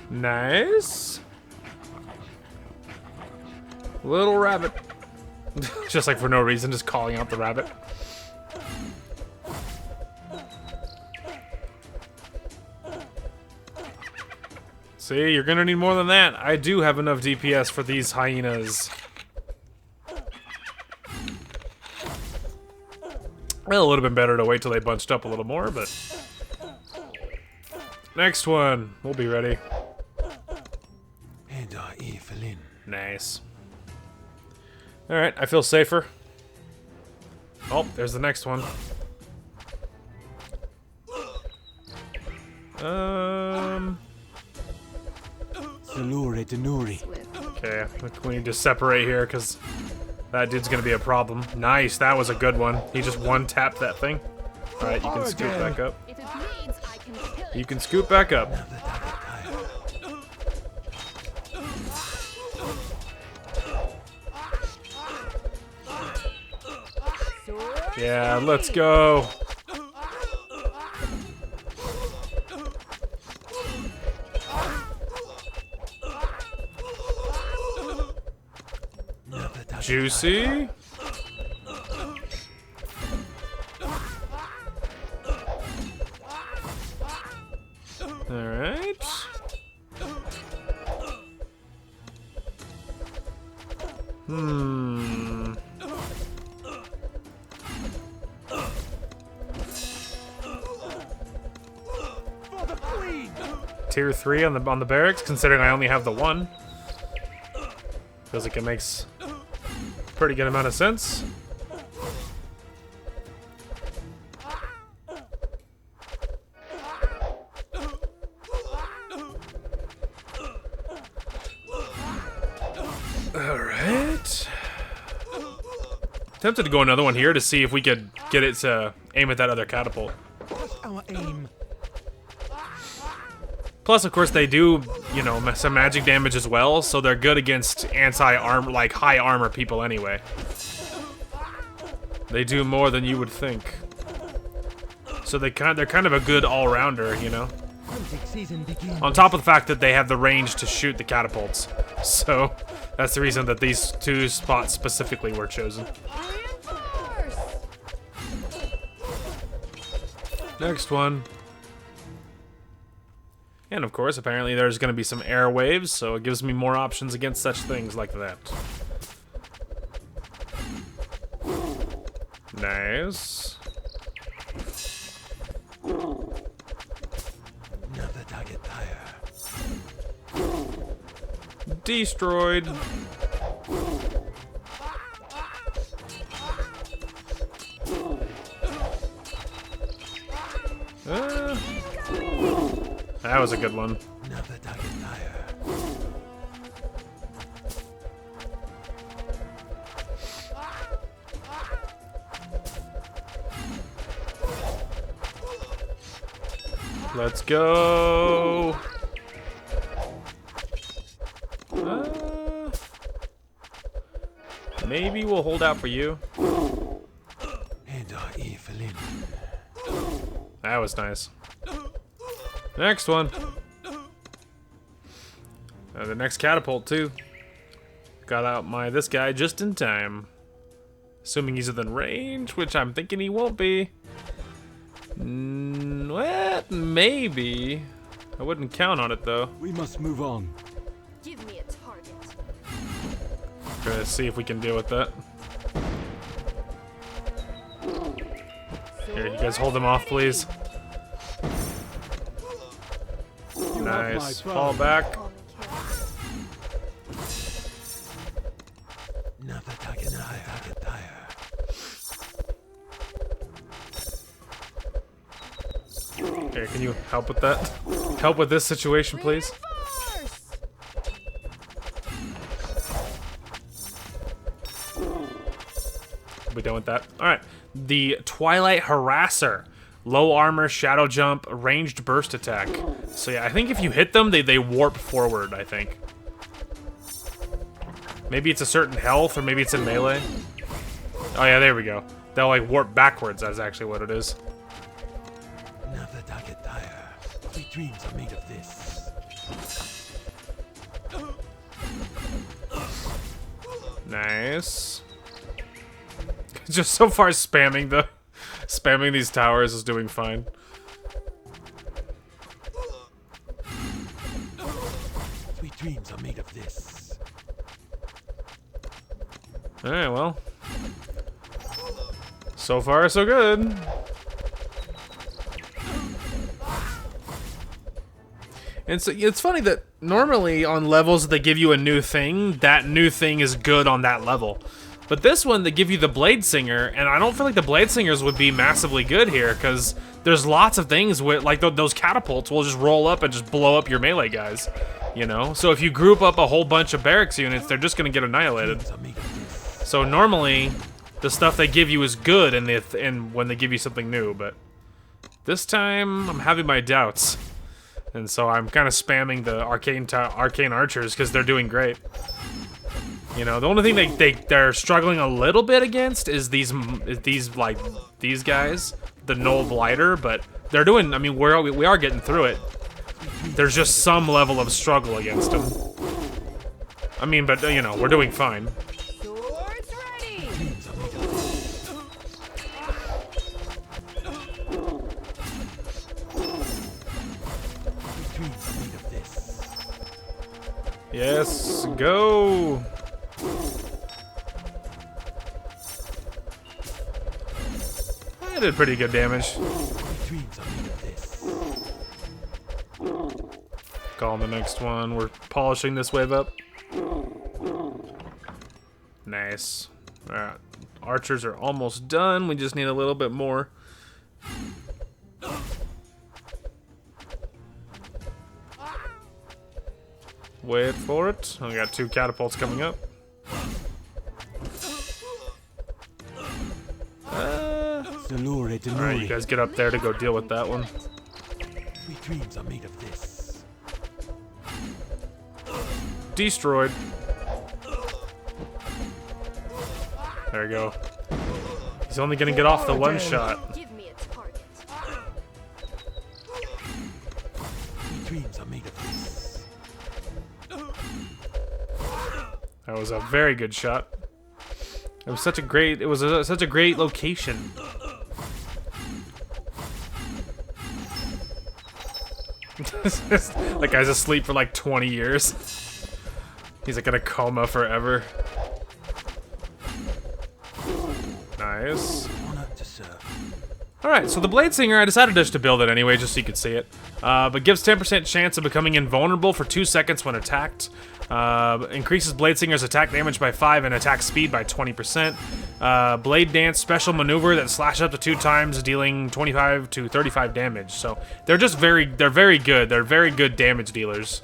Nice. Little rabbit. Just like for no reason, just calling out the rabbit. See, you're gonna need more than that. I do have enough DPS for these hyenas. Well, it would have been better to wait till they bunched up a little more, but... Next one. We'll be ready. Eda Evelyn. Nice. Alright, I feel safer. Oh, there's the next one. Salure Denuri. Swift. Okay, I think we need to separate here because that dude's gonna be a problem. Nice, that was a good one. He just one-tapped that thing. Alright, you can scoot back up. If it bleeds, I can kill it. You can scoot back up. Yeah, let's go. Juicy. All right. Tier 3 on the barracks, considering I only have the one. Feels like it makes a pretty good amount of sense. Alright. Tempted to go another one here to see if we could get it to aim at that other catapult. Just our aim. Plus, of course, they do, you know, some magic damage as well, so they're good against anti-armor, like high armor people anyway. They do more than you would think. So they're kind of a good all-rounder, you know. On top of the fact that they have the range to shoot the catapults. So that's the reason that these two spots specifically were chosen. Reinforce! Next one. And of course, apparently there's going to be some air waves, so it gives me more options against such things like that. Nice. Another target fire. Destroyed. That was a good one. Another target fire. Let's go. Maybe we'll hold out for you. And our Evelyn. That was nice. Next one. The next catapult too. Got out this guy just in time. Assuming he's within range, which I'm thinking he won't be. Well, maybe. I wouldn't count on it though. We must move on. Give me a target. Gonna see if we can deal with that. Here, you guys hold him off, please. You Nice. have my Fall bow. back. Call me kill. Another target fire. Here, can you help with that? Help with this situation, please? Reinforce! We done with that? Alright. The Twilight Harasser. Low armor, shadow jump, ranged burst attack. So yeah, I think if you hit them, they warp forward, I think. Maybe it's a certain health, or maybe it's in melee. Oh yeah, there we go. They'll like warp backwards, that's actually what it is. Another target fire. Sweet dreams are made of this. Nice. Just so far spamming these towers is doing fine. Sweet dreams are made of this. Alright, well. So far, so good. And so it's funny that normally on levels that give you a new thing, that new thing is good on that level. But this one, they give you the Blade Singer, and I don't feel like the Blade Singers would be massively good here, because there's lots of things with, like, those catapults will just roll up and just blow up your melee guys, you know? So if you group up a whole bunch of barracks units, they're just going to get annihilated. Dreams are made of this. So normally, the stuff they give you is good and when they give you something new, but this time, I'm having my doubts. And so I'm kind of spamming the arcane archers, because they're doing great. You know, the only thing they're struggling a little bit against is these guys, the Null Blighter, but they're doing. I mean, we are getting through it. There's just some level of struggle against them. I mean, but you know, we're doing fine. Swords ready! Dreams are made of this. Sweet dreams are made of this. Yes, go. I did pretty good damage. Sweet dreams are made of this. Call the next one. We're polishing this wave up. Nice. Alright. Archers are almost done. We just need a little bit more. Wait for it. We got 2 catapults coming up. Salure Alright, you guys get up there to go deal with that one. Sweet dreams are made of this. destroyed. There we go. He's only gonna get off the one shot. Give me a target. We dreams are made of this. That was a very good shot. It was such a great. It was such a great location. That guy's asleep for like 20 years. He's like in a coma forever. Nice. Honor to serve. Alright, so the Blade Singer, I decided just to build it anyway, just so you could see it. But gives 10% chance of becoming invulnerable for 2 seconds when attacked. Increases Blade Singer's attack damage by 5 and attack speed by 20%. Blade Dance special maneuver that slash up to 2 times, dealing 25 to 35 damage. So they're just very good. They're very good damage dealers,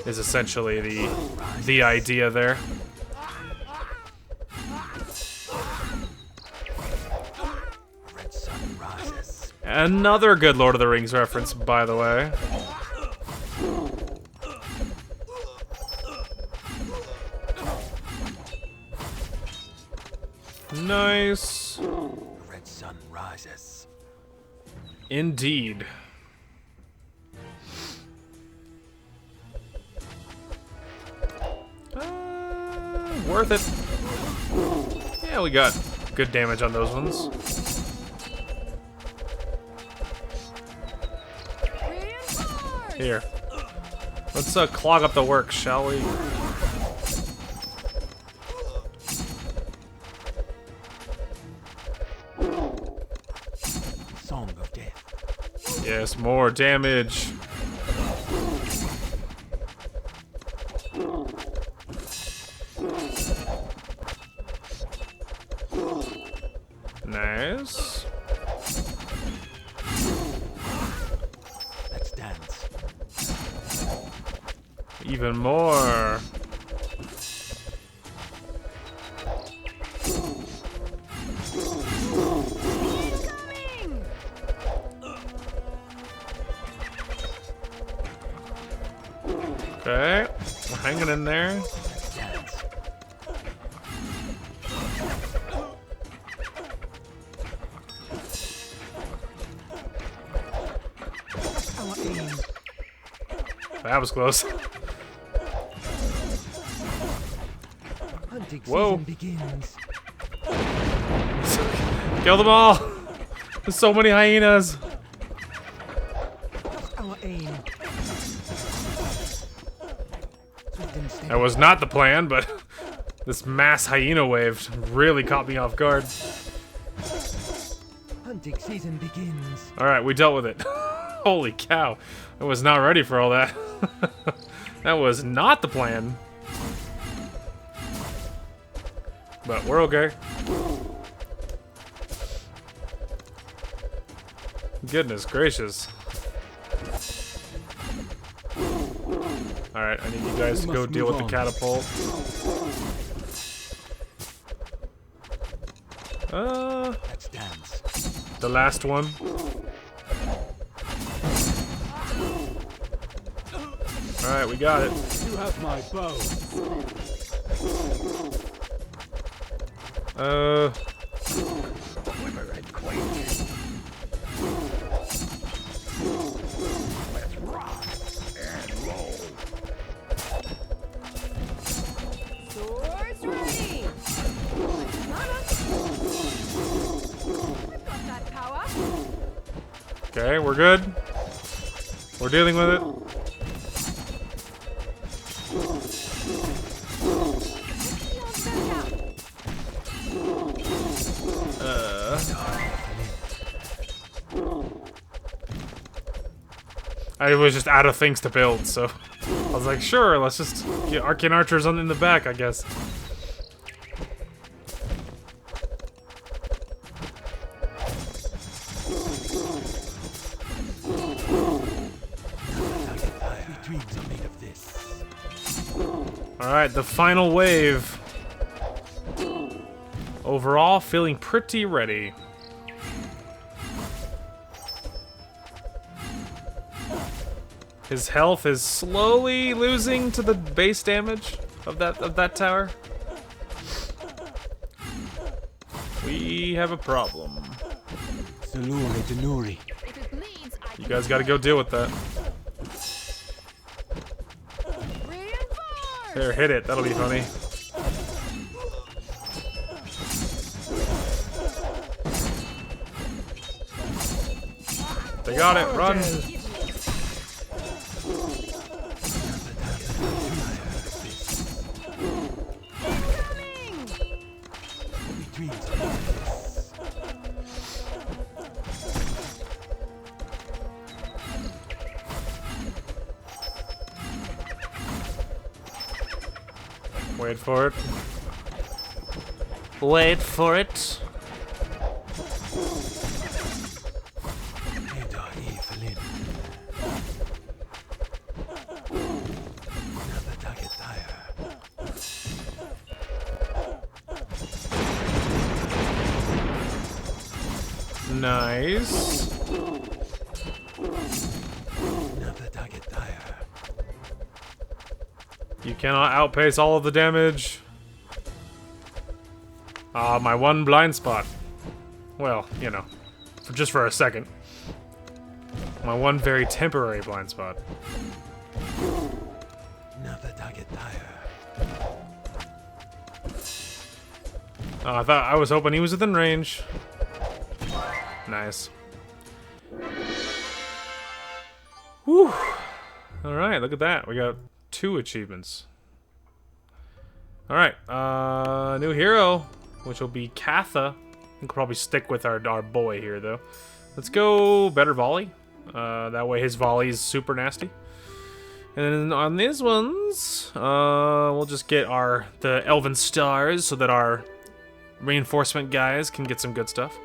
is essentially the idea there. Red sun rises. Another good Lord of the Rings reference, by the way. Nice. Red sun rises. Indeed. Worth it. Yeah, we got good damage on those ones. Reinforce! Here. Let's clog up the works, shall we? Song of death. Yes, more damage. Nice. Let's dance. Even more. Incoming! Okay. We're hanging in there. Let's dance. Our aim. That was close. Hunting Whoa. season begins. Kill them all! There's so many hyenas! Our aim. Swift and steady. That was not the plan, but this mass hyena wave really caught me off guard. Hunting season begins. Alright, we dealt with it. Holy cow. I was not ready for all that. That was not the plan. But we're okay. Goodness gracious. Alright, I need you guys to go must deal with move the on. catapult. Let's dance. The last one. Alright, we got it. You have my bow. Quiver and quake. Let's rock and roll. Swords ready! I've got that power. Okay, we're good. We're dealing with it. I was just out of things to build, so I was like, sure, let's just get Arcane Archers on in the back, I guess. We dreams are made of this. Alright, the final wave. Overall, feeling pretty ready. His health is slowly losing to the base damage of that tower. We have a problem. Salure Denuri. If it bleeds, I You guys got to go deal with that. reinforce. There, hit it. That'll be funny. They got it. Run. Coming. Sweet dreams are made of Wait for it. Wait for it. Eda Evelyn. Another target tire. Nice. Another target tire. You cannot outpace all of the damage. Ah, my one blind spot. Well, you know, just for a second. My one very temporary blind spot. Another target tire. Oh, I was hoping he was within range. Nice. Whew. Alright, look at that. We got 2 achievements. Alright, new hero, which will be Katha. I think we'll probably stick with our boy here, though. Let's go better volley. That way his volley is super nasty. And then on these ones, we'll just get the Elven Stars so that our reinforcement guys can get some good stuff.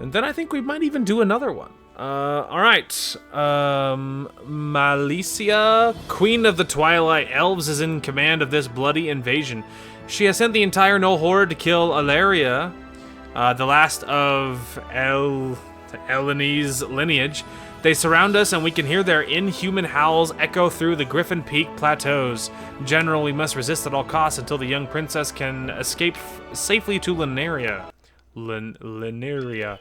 And then I think we might even do another one. Alright. Malicia, Queen of the Twilight Elves, is in command of this bloody invasion. She has sent the entire No Horde to kill Alaria, the last of Eleni's lineage. They surround us and we can hear their inhuman howls echo through the Griffin Peak plateaus. General, we must resist at all costs until the young princess can escape safely to Lineria. Lineria.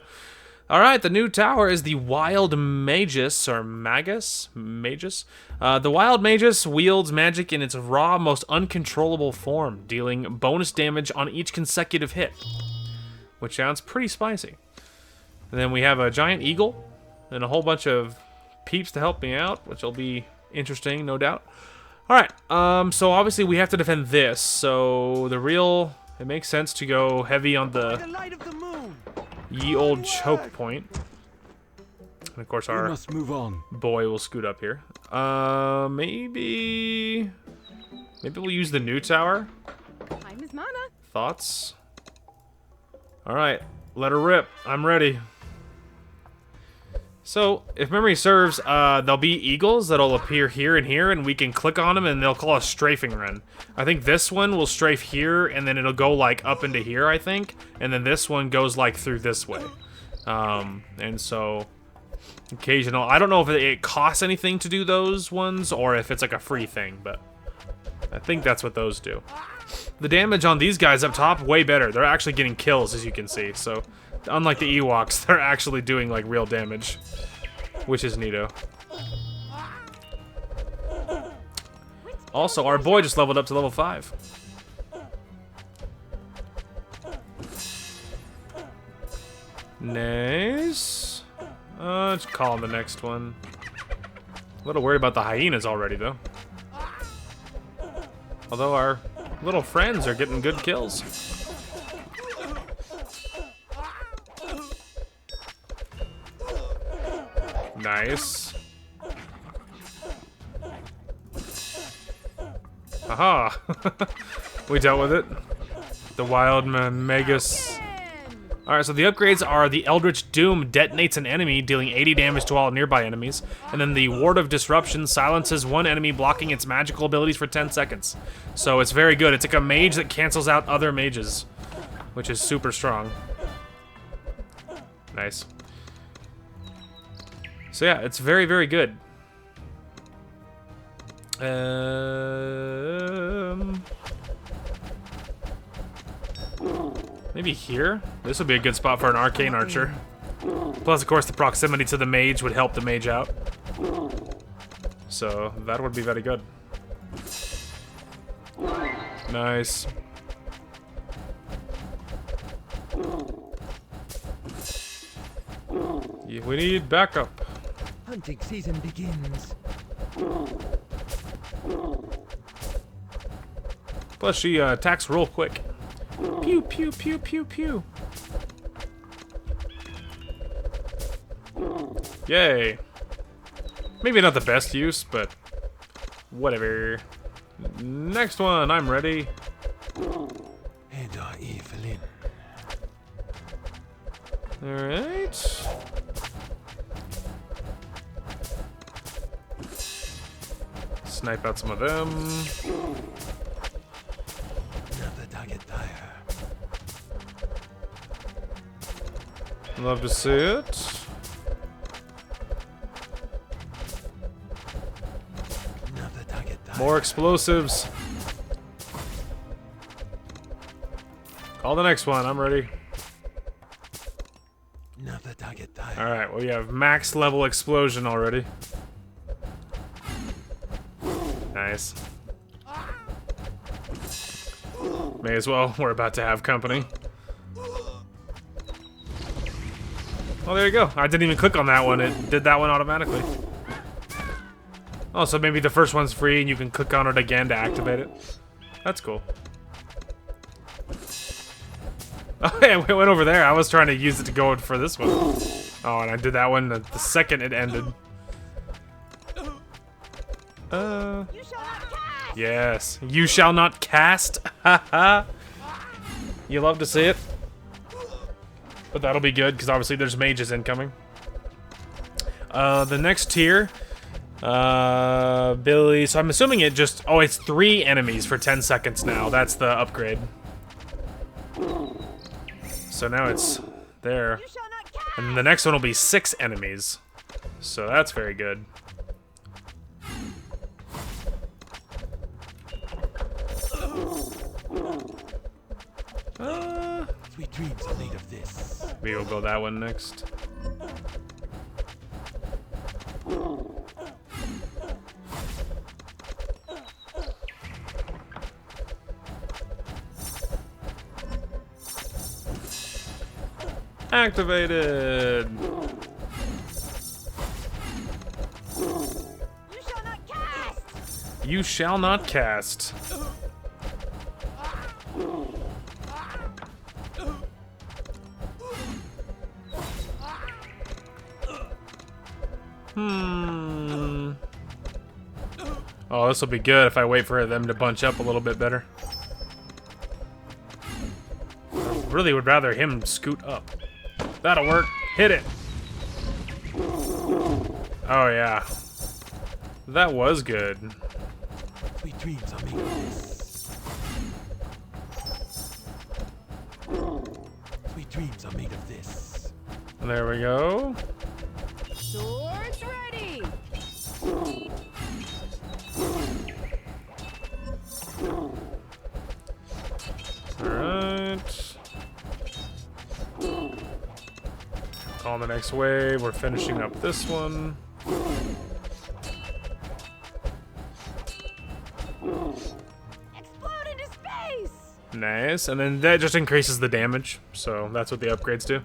Alright, the new tower is the Wild Magus, or Magus? Magus? The Wild Magus wields magic in its raw, most uncontrollable form, dealing bonus damage on each consecutive hit. Which sounds pretty spicy. And then we have a giant eagle, and a whole bunch of peeps to help me out, which will be interesting, no doubt. Alright, so obviously we have to defend this, so it makes sense to go heavy on the light of the moon. ye old choke point. And of course We our must move on. boy will scoot up here. Maybe we'll use the new tower. Time is mana. Thoughts? Alright, let her rip. I'm ready. So, if memory serves, there'll be eagles that'll appear here and here, and we can click on them, and they'll call a strafing run. I think this one will strafe here, and then it'll go, like, up into here, I think. And then this one goes, like, through this way. And so, occasional... I don't know if it costs anything to do those ones, or if it's, like, a free thing, but... I think that's what those do. The damage on these guys up top, way better. They're actually getting kills, as you can see, so... Unlike the Ewoks, they're actually doing, like, real damage. Which is neato. Also, our boy just leveled up to level 5. Nice. Let's call on the next one. A little worried about the hyenas already, though. Although our little friends are getting good kills. Nice. Aha! We dealt with it. The Wild Magus. Alright, so the upgrades are the Eldritch Doom detonates an enemy, dealing 80 damage to all nearby enemies. And then the Ward of Disruption silences one enemy, blocking its magical abilities for 10 seconds. So it's very good. It's like a mage that cancels out other mages, which is super strong. Nice. So yeah, it's very, very good. Maybe here? This would be a good spot for an arcane archer. Plus, of course, the proximity to the mage would help the mage out. So, that would be very good. Nice. Yeah, we need backup. Hunting season begins. Plus, she attacks real quick. Pew, pew, pew, pew, pew. Yay. Maybe not the best use, but whatever. Next one, I'm ready. Hedar Evelyn. Alright. Snipe out some of them. Another target tire. Love to see it. Another target tire. More explosives. Call the next one, I'm ready. Another target tire. Alright, we have max level explosion already. Nice. May as well, we're about to have company. Oh, there you go. I didn't even click on that one, it did that one automatically. Oh, so maybe the first one's free and you can click on it again to activate it. That's cool. Oh, yeah, we went over there. I was trying to use it to go for this one. Oh, and I did that one the second it ended. You shall not cast. Yes. You shall not cast. Haha. You love to see it. But that'll be good, because obviously there's mages incoming. The next tier. Billy. So I'm assuming it just... Oh, it's 3 enemies for 10 seconds now. That's the upgrade. So now it's there. You shall not cast. And the next one will be 6 enemies. So that's very good. Sweet dreams are made of this. Maybe we'll go that one next. Activated! You shall not cast. You shall not cast. Oh, this will be good if I wait for them to bunch up a little bit better. I really would rather him scoot up. That'll work. Hit it. Oh, yeah. That was good. Sweet dreams are made of this. Sweet dreams are made of this. There we go. Swords ready. Alright. On the next wave, we're finishing up this one. Explode into space. Nice, and then that just increases the damage, so that's what the upgrades do.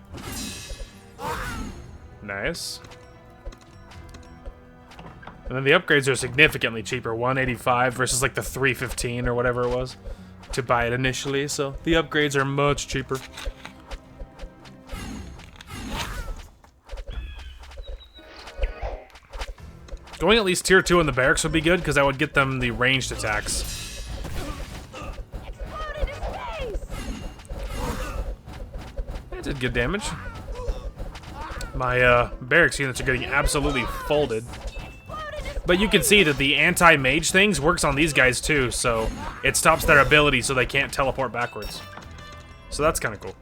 Nice. And then the upgrades are significantly cheaper, 185 versus like the 315 or whatever it was to buy it initially, so the upgrades are much cheaper. Going at least tier 2 in the barracks would be good, because that would get them the ranged attacks. Explode into space. That did good damage. My barracks units are getting absolutely folded. But you can see that the anti-mage things works on these guys too, so it stops their ability so they can't teleport backwards. So that's kind of cool.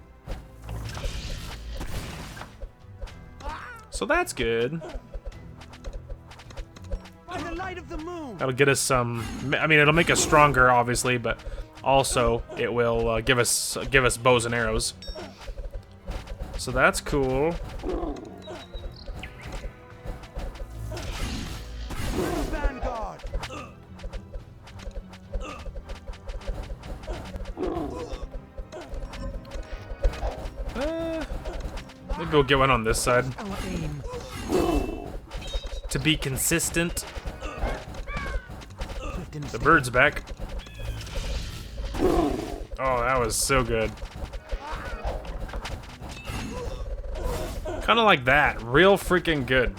So that's good. By the light of the moon. That'll get us some. I mean, it'll make us stronger, obviously, but also it will give us bows and arrows. So that's cool. Vanguard. Maybe we'll get one on this side Our aim. to be consistent. Swift and The bird's back. Oh, that was so good. Kind of like that. Real freaking good.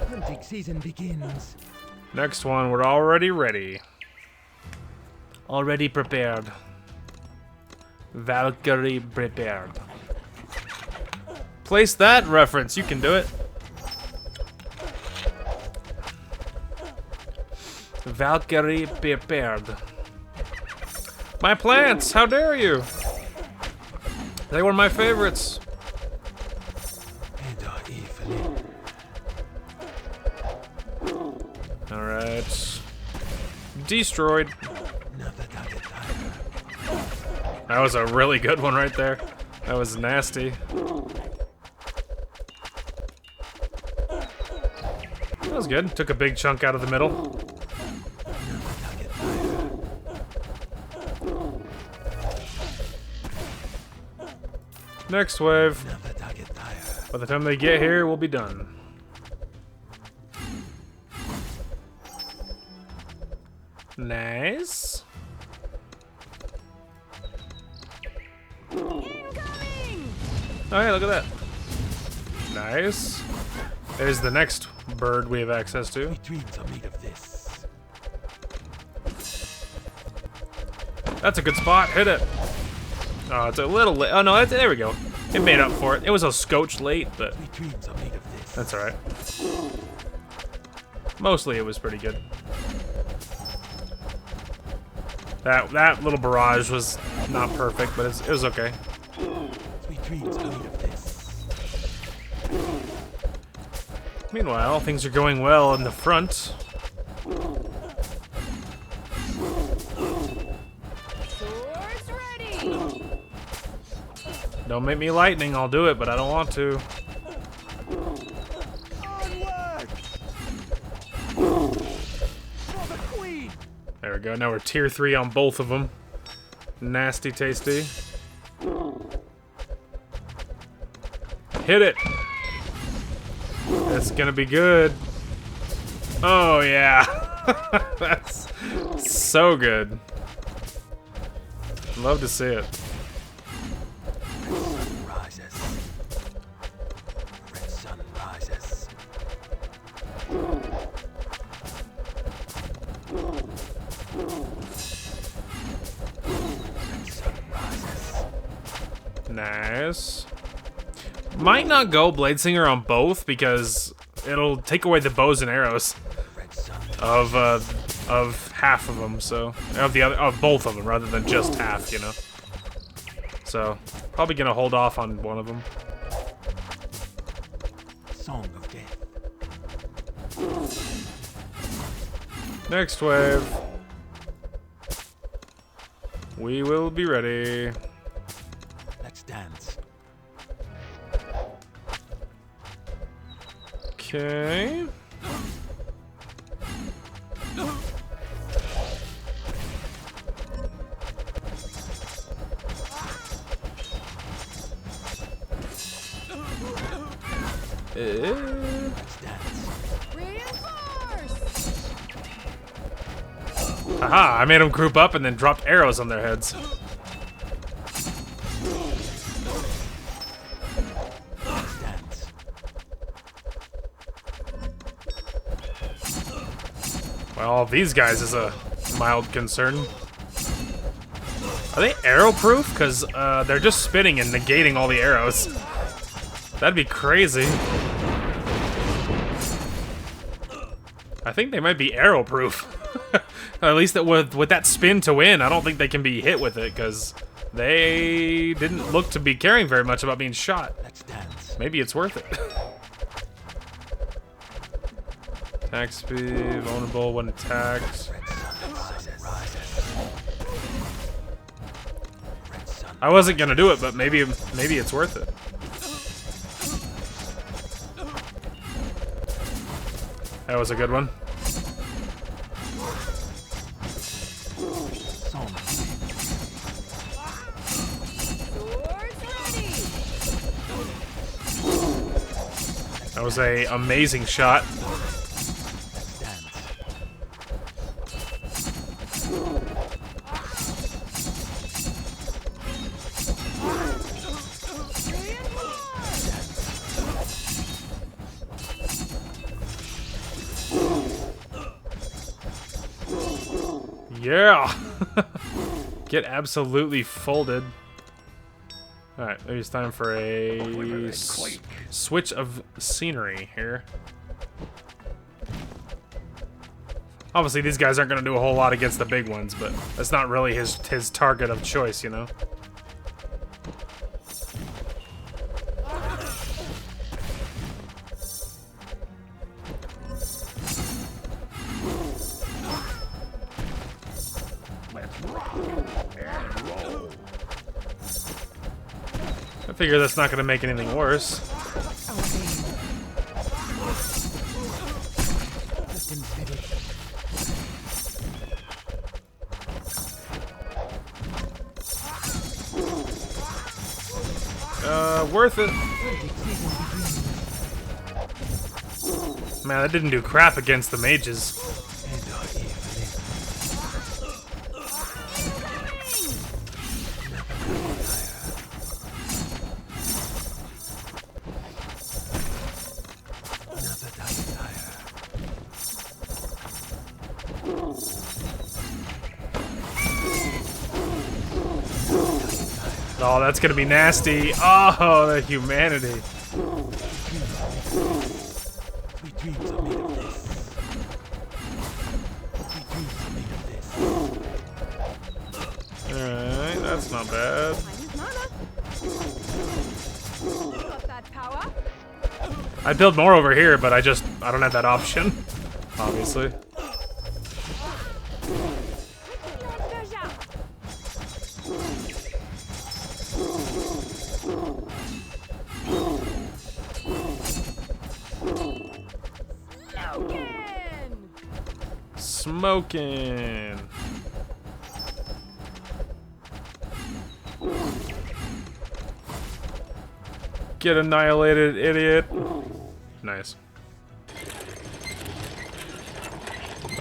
hunting season begins. Next one, we're already ready. Already prepared. Valkyrie prepared. Place that reference. You can do it. Valkyrie prepared. My plants! How dare you! They were my favorites. And our evening. Alright. Destroyed. Another target tire. That was a really good one right there. That was nasty. That was good. Took a big chunk out of the middle. Another target tire. Next wave. Another target tire. By the time they get here, we'll be done. Nice. Incoming! Oh, hey, look at that. Nice. There's the next bird we have access to. My dreams are made of this. That's a good spot. Hit it. Oh, it's a little late. Oh, no, there we go. It made up for it. It was a scotch late, but My dreams are made of this. that's alright. Mostly it was pretty good. That little barrage was not perfect, but it was okay. My dreams are made of this. Meanwhile, things are going well in the front. Swords ready! Don't make me lightning, I'll do it, but I don't want to. Onward! For the queen! There we go, now we're tier 3 on both of them. Nasty tasty. Hit it! It's gonna be good. Oh yeah! That's so good. Love to see it. Sun rises. Red sun rises. Red sun rises. Nice. Might not go Bladesinger on both because it'll take away the bows and arrows Red sun. of half of them. So of both of them rather than just half, you know. So probably gonna hold off on one of them. Song of death. Next wave. We will be ready. Let's dance. Okay. Let's dance. Reinforce! Aha, I made them group up and then dropped arrows on their heads. Let's dance. Well, these guys is a mild concern. Are they arrow proof? Because they're just spinning and negating all the arrows. That'd be crazy. I think they might be arrow proof. At least that with that spin to win, I don't think they can be hit with it because they didn't look to be caring very much about being shot. Let's dance. Maybe it's worth it. Attack speed, vulnerable when attacked. I wasn't gonna do it, but maybe it's worth it. That was a good one. Swords ready. That was a amazing shot. Yeah! Get absolutely folded. Alright, maybe it's time for a switch of scenery here. Obviously, these guys aren't going to do a whole lot against the big ones, but that's not really his target of choice, you know? I figure that's not going to make anything worse. Worth it. Man, that didn't do crap against the mages. Oh, that's gonna be nasty. Oh, the humanity. Sweet dreams are made of this. Sweet dreams are made of this. Alright, that's not bad. Got that power. I'd build more over here, but I don't have that option. Obviously. Smoking. Get annihilated, idiot. Nice.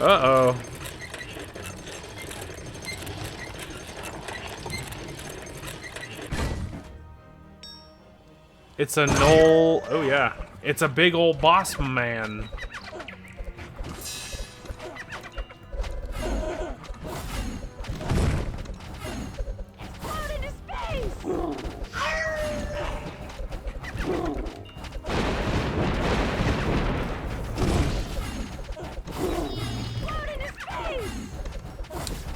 Uh-oh. It's a knoll. Oh, yeah. It's a big old boss man.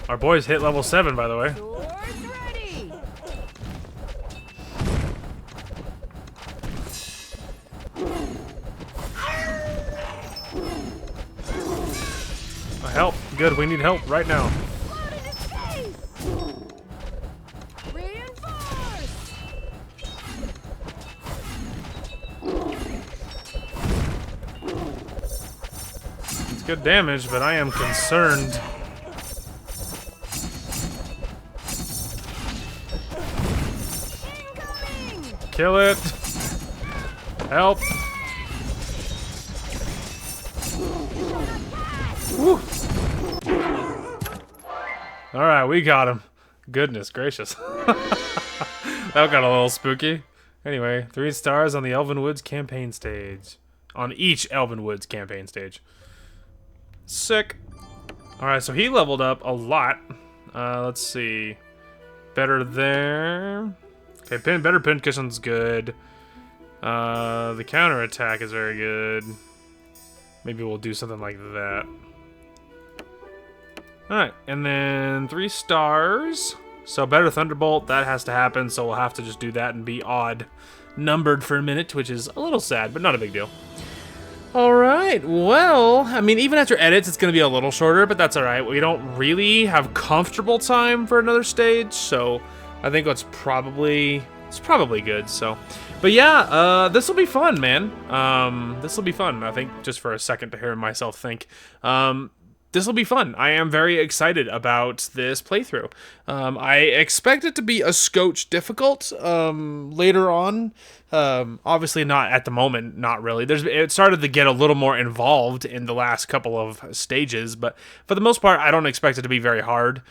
Our boys hit level 7, by the way. Swords ready. Help. Good, we need help right now. Blood in his face. Reinforce. It's good damage, but I am concerned. Incoming. Kill it. Help. Woo. Alright, we got him. Goodness gracious. That got a little spooky. Anyway, 3 stars on the Elven Woods campaign stage. On each Elven Woods campaign stage. Sick. Alright, so he leveled up a lot. Let's see. Better there. Okay, better pincushion's good. The counter attack is very good. Maybe we'll do something like that. Alright, and then 3 stars. So better Thunderbolt, that has to happen, so we'll have to just do that and be odd numbered for a minute, which is a little sad, but not a big deal. Alright. right. Well, I mean, even after edits, it's going to be a little shorter, but that's all right. We don't really have comfortable time for another stage, so I think it's probably good. So, but yeah, this will be fun, man. This will be fun. I think just for a second to hear myself think. This will be fun. I am very excited about this playthrough. I expect it to be a scotch difficult later on. Obviously not at the moment, not really. It started to get a little more involved in the last couple of stages, but for the most part, I don't expect it to be very hard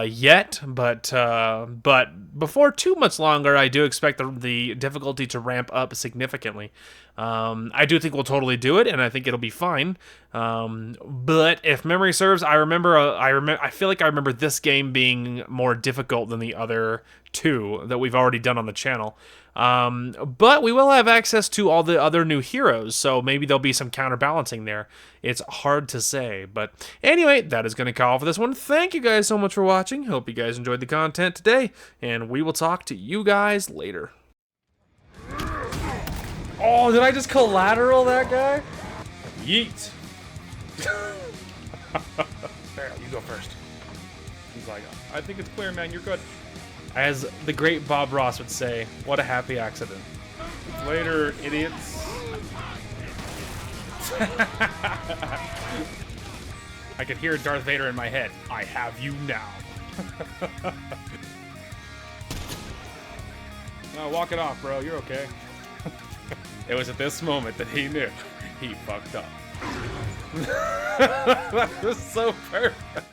yet. But before too much longer, I do expect the difficulty to ramp up significantly. I do think we'll totally do it, and I think it'll be fine. But if memory serves, I feel like I remember this game being more difficult than the other two that we've already done on the channel. But we will have access to all the other new heroes, so maybe there'll be some counterbalancing there. It's hard to say, but anyway, that is going to call for this one. Thank you guys so much for watching. Hope you guys enjoyed the content today, and we will talk to you guys later. Oh, did I just collateral that guy? Yeet. There, you go first. He's like, I think it's clear, man. You're good. As the great Bob Ross would say, what a happy accident. Later, idiots. I could hear Darth Vader in my head. I have you now. No, walk it off, bro. You're okay. It was at this moment that he knew he fucked up. That was so perfect.